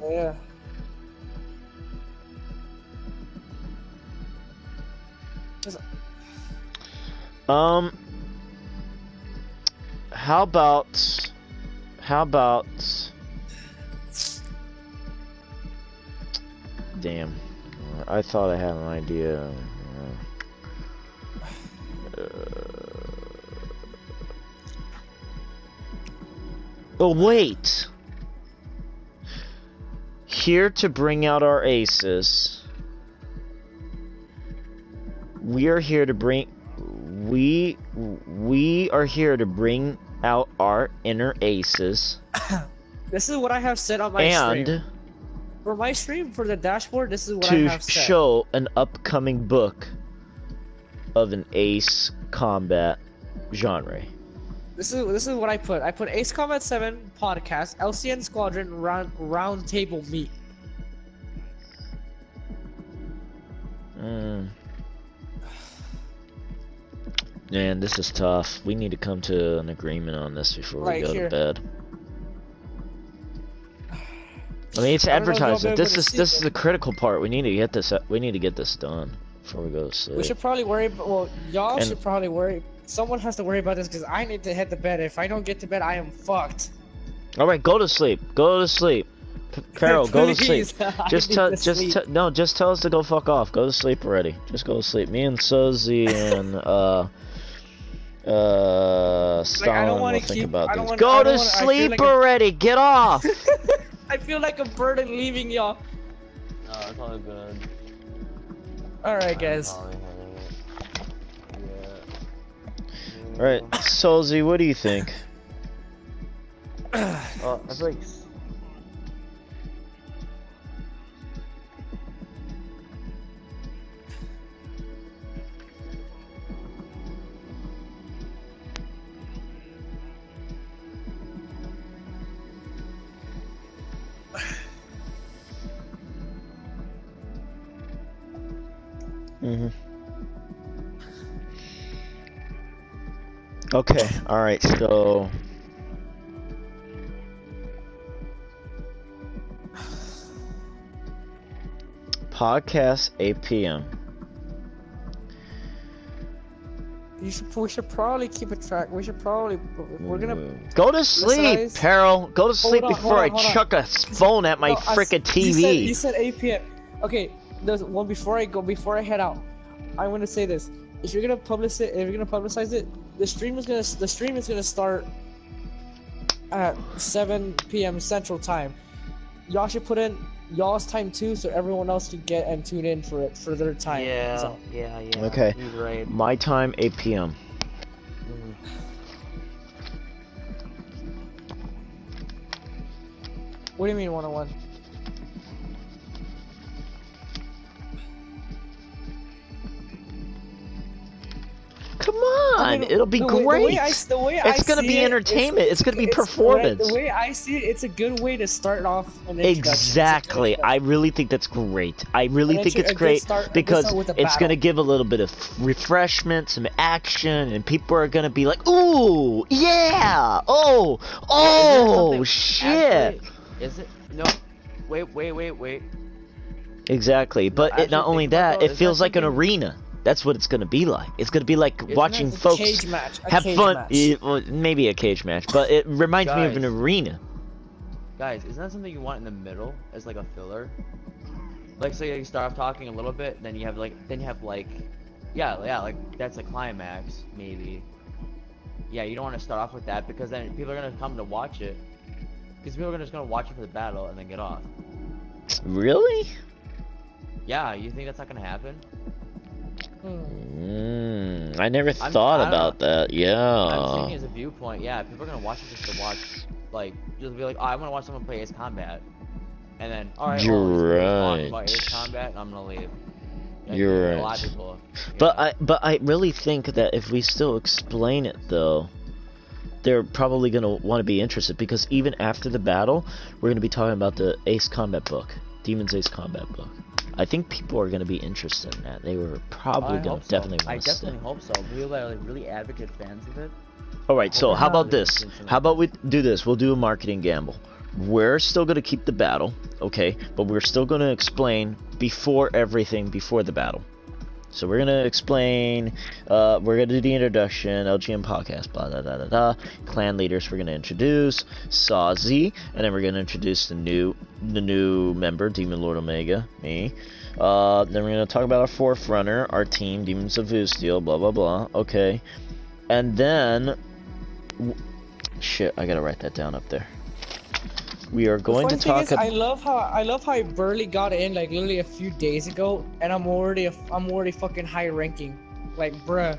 Yeah. How about? Damn, I thought I had an idea. Oh wait! Here to bring out our aces. We are here to bring. We are here to bring out our inner aces. This is what I have set on my And stream. For my stream, for the dashboard, this is what I to have set. show an upcoming book of an ace combat genre. This is what I put. I put Ace Combat 7 podcast, LCN Squadron round table meet. Man, this is tough. We need to come to an agreement on this before we Right go here. to bed. I mean, it's I don't know if you'll advertising. be This able is to see this is it. the critical part. We need to get this. We need to get this done before we go to sleep. We should probably worry. Well, y'all And- should probably worry. Someone has to worry about this because I need to head to bed. If I don't get to bed, I am fucked. All right, go to sleep. Go to sleep. Carol, go to sleep. Please, I Just need tell, to sleep. no, just tell us to go fuck off. Go to sleep already. Just go to sleep. Me and Sozi and Stalin will wanna think keep- about I don't this. wanna- Go I to don't wanna- I feel sleep like a- already. Get off. I feel like a burden leaving y'all. No, it's all good. All right, guys. All right, Sozi, what do you think? Oh, I feel like. Okay, alright, so... Podcast 8 p.m. We should probably keep a track. We should probably. We're gonna. Go to sleep, guys. Peril. Go to sleep on, before I hold on. chuck a phone at my No, frickin' You TV. said 8 p.m. Okay, there's one before I head out. I want to say this. If you're gonna publicize it, the stream is gonna start at 7 p.m. Central Time. Y'all should put in y'all's time too, so everyone else can get and tune in for it for their time. Yeah, So, yeah. Okay. He's right. My time, 8 p.m. what do you mean 101? Come on, it'll be great. It's gonna be entertainment. It's gonna be performance. The way I see it, it's a good way to start off an introduction. Exactly. I really think that's great. I really And think a it's good great start- a good because start with a it's battle. gonna give a little bit of refreshment, some action, and people are gonna be like, "Ooh, yeah! Oh, something- shit!" Actually, is it? No. Wait. Exactly. But actually not only think about that, though, it is feels that like an something- arena. That's what it's gonna be like. It's gonna be like Isn't watching it? A folks cage match. A have cage fun. match. Well, maybe a cage match, but it reminds me of an Guys. arena. Guys, isn't that something you want in the middle as like a filler? like so you start off talking a little bit, then you have like yeah, like that's a climax maybe. Yeah, you don't want to start off with that because then people are gonna come to watch it. Because people are just gonna watch it for the battle and then get off. Really? Yeah, you think that's not gonna happen? I never thought about that. I'm Yeah. thinking as a viewpoint. Yeah, people are gonna watch it just to watch, like, just be like, oh, I want to watch someone play Ace Combat, and then all right, You're talking about right. Ace Combat, and I'm gonna leave. Like, You're right. Logical. But I really think that if we still explain it though, they're probably gonna want to be interested because even after the battle, we're gonna be talking about the Ace Combat book, Demon's Ace Combat book. I think people are gonna be interested in that. They were probably gonna definitely I want to definitely hope so. People that are like really advocate fans of it. All right, so how about Hopefully this? it's in How about we do this? We'll do a marketing gamble. We're still gonna keep the battle, okay? But we're still gonna explain before everything before the battle. So we're gonna explain. We're gonna do the introduction, LGM podcast, blah da da da da. Clan leaders we're gonna introduce, Sazi, and then we're gonna introduce the new member, Demon Lord Omega, me. Then we're gonna talk about our fourth runner, our team, Demons of Usteel, blah blah blah. Okay, and then shit, I gotta write that down up there. We are going to talk I love how I barely got in like literally a few days ago, and I'm already fucking high ranking, like bruh.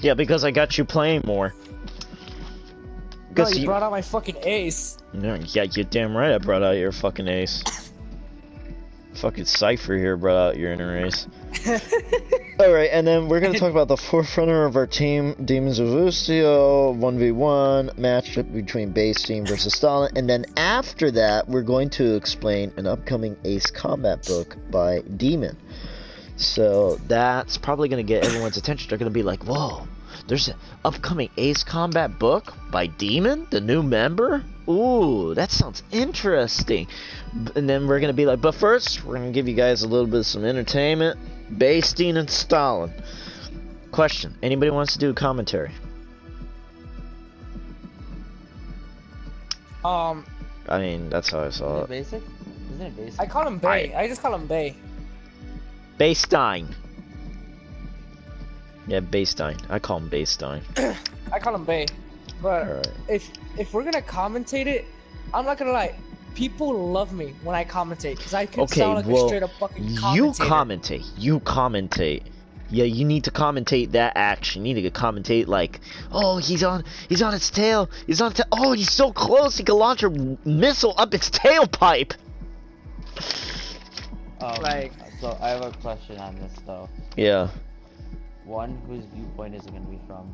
Yeah, because I got you playing more. No, you brought out my fucking ace. Yeah, you're damn right I brought out your fucking ace. Fucking Cypher here brought out your inner ace. Alright, and then we're going to talk about the forerunner of our team, Demons of Usteel, 1v1 matchup between base team versus Stalin, and then after that, we're going to explain an upcoming Ace Combat book by Demon. So that's probably going to get everyone's attention. They're going to be like, whoa, there's an upcoming Ace Combat book by Demon, the new member? Ooh, that sounds interesting. And then we're going to be like, but first, we're going to give you guys a little bit of some entertainment. Basteen and Stalin. Question. Anybody wants to do a commentary? I mean, that's how I saw it. Basic? Isn't it basic? I call him Bay. I just call him Bay. Baystein. Yeah, Baystein. I call him Baystein. I call him Bay. But Alright. if we're gonna commentate it, I'm not gonna lie. People love me when I commentate because I can sound like a straight up fucking commentator. You commentate. Yeah, you need to commentate that action. You need to commentate like, oh, he's on its tail. Oh, he's so close. He can launch a missile up its tailpipe. Like, so I have a question on this though. Yeah. One, whose viewpoint is it gonna be from?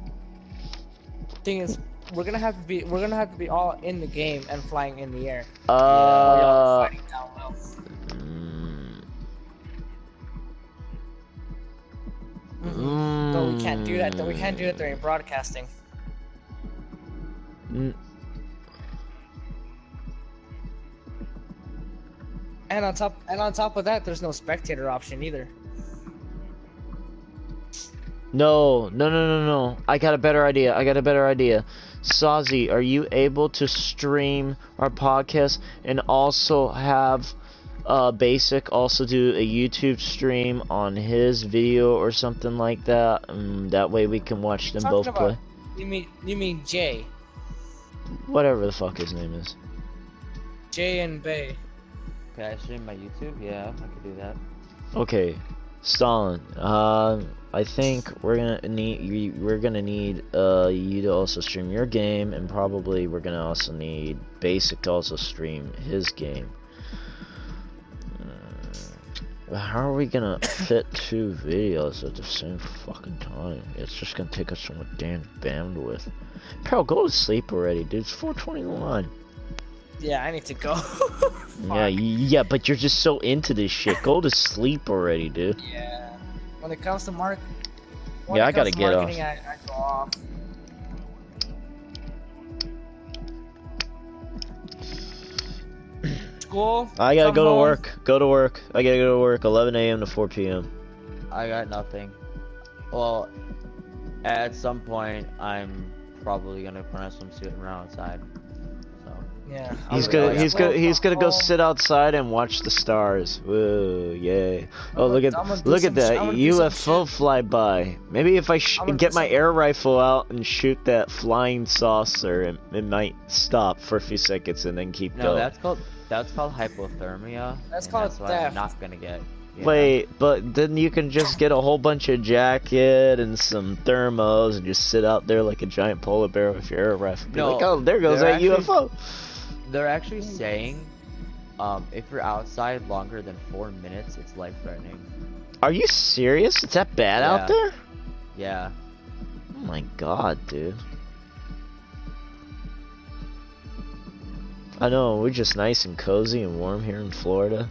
thing is, we're gonna have to be all in the game and flying in the air. Fighting down low. No, we can't do that. We can't do that during broadcasting. And on top of that, there's no spectator option either. No. I got a better idea. Sazi, are you able to stream our podcast and also have Basic also do a YouTube stream on his video or something like that? That way we can watch them both play. You mean Jay? Whatever the fuck his name is. Jay and Bay. Can I stream my YouTube? Yeah, I could do that. Okay, Stalin. I think we're gonna need you to also stream your game, and probably we're gonna also need Basic to also stream his game. How are we gonna fit two videos at the same fucking time? It's just gonna take us so much damn bandwidth. Pearl, go to sleep already, dude. It's 4:21. Yeah, I need to go. yeah, but you're just so into this shit. Go to sleep already, dude. Yeah. When it comes to I gotta get off. I go off. School. I gotta go to work. I gotta go to work. 11 a.m. to 4 p.m. I got nothing. Well, at some point, I'm probably gonna put on a swimsuit and run outside. So. Yeah. He's Oh, gonna yeah. he's gonna go sit outside and watch the stars. Whoa, yeah. Oh, I'ma- look I'ma at do look some at that sh- I'ma do some UFO shit. fly by. Maybe if I I'ma get do my some- air rifle out and shoot that flying saucer, it might stop for a few seconds and then keep No, going. that's called hypothermia. That's and called that's what theft. I'm not gonna get. Yeah. Wait, but then you can just get a whole bunch of jacket and some thermos and just sit out there like a giant polar bear with your air rifle. Be No, like, oh, there goes they're that actually- UFO. They're actually saying, if you're outside longer than 4 minutes, it's life-threatening. Are you serious? It's that bad out Yeah. there? Yeah. Oh my god, dude. I know, we're just nice and cozy and warm here in Florida.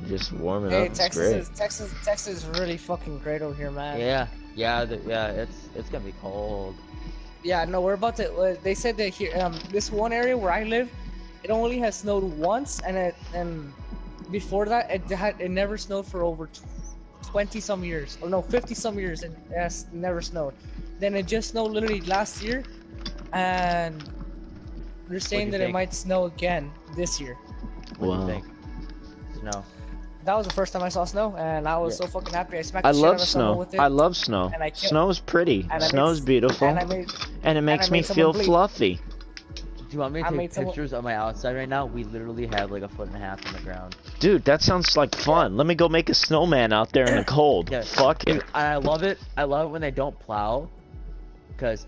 Just warming Hey, up, it's great. Texas is really fucking great over here, man. Yeah, it's gonna be cold. Yeah, no, we're about to. They said that here, this one area where I live, it only has snowed once, and before that, it never snowed for over 20 some years, or no, 50 some years. It has never snowed. Then it just snowed literally last year, and they're saying you that it think? might snow again this year. What do Wow. you think? No. That was the first time I saw snow, and I was Yeah. so fucking happy. I smacked I the shit out love of someone snow. with it. I love snow. And I killed- Snow's pretty. and I Snow's made- beautiful. and I made And it makes I me made someone feel bleed. fluffy. Do you want me I to take made someone- pictures of my outside right now? We literally have like 1.5 feet on the ground. Dude, that sounds like fun. Let me go make a snowman out there in the cold. Yeah. Fuck it. Dude, I love it. I love it when they don't plow, because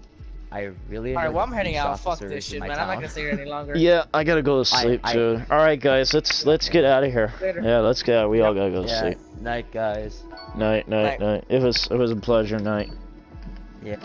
I really. Alright, enjoy well, the I'm heading police out. Fuck officers this in shit, my man. I'm not town. gonna stay here any longer. Yeah, I gotta go to sleep too. Alright guys, let's get out of here. Later. Yeah, let's get out. We all gotta go to Yeah. sleep. Night, guys. Night. Night. It was a pleasure night. Yeah.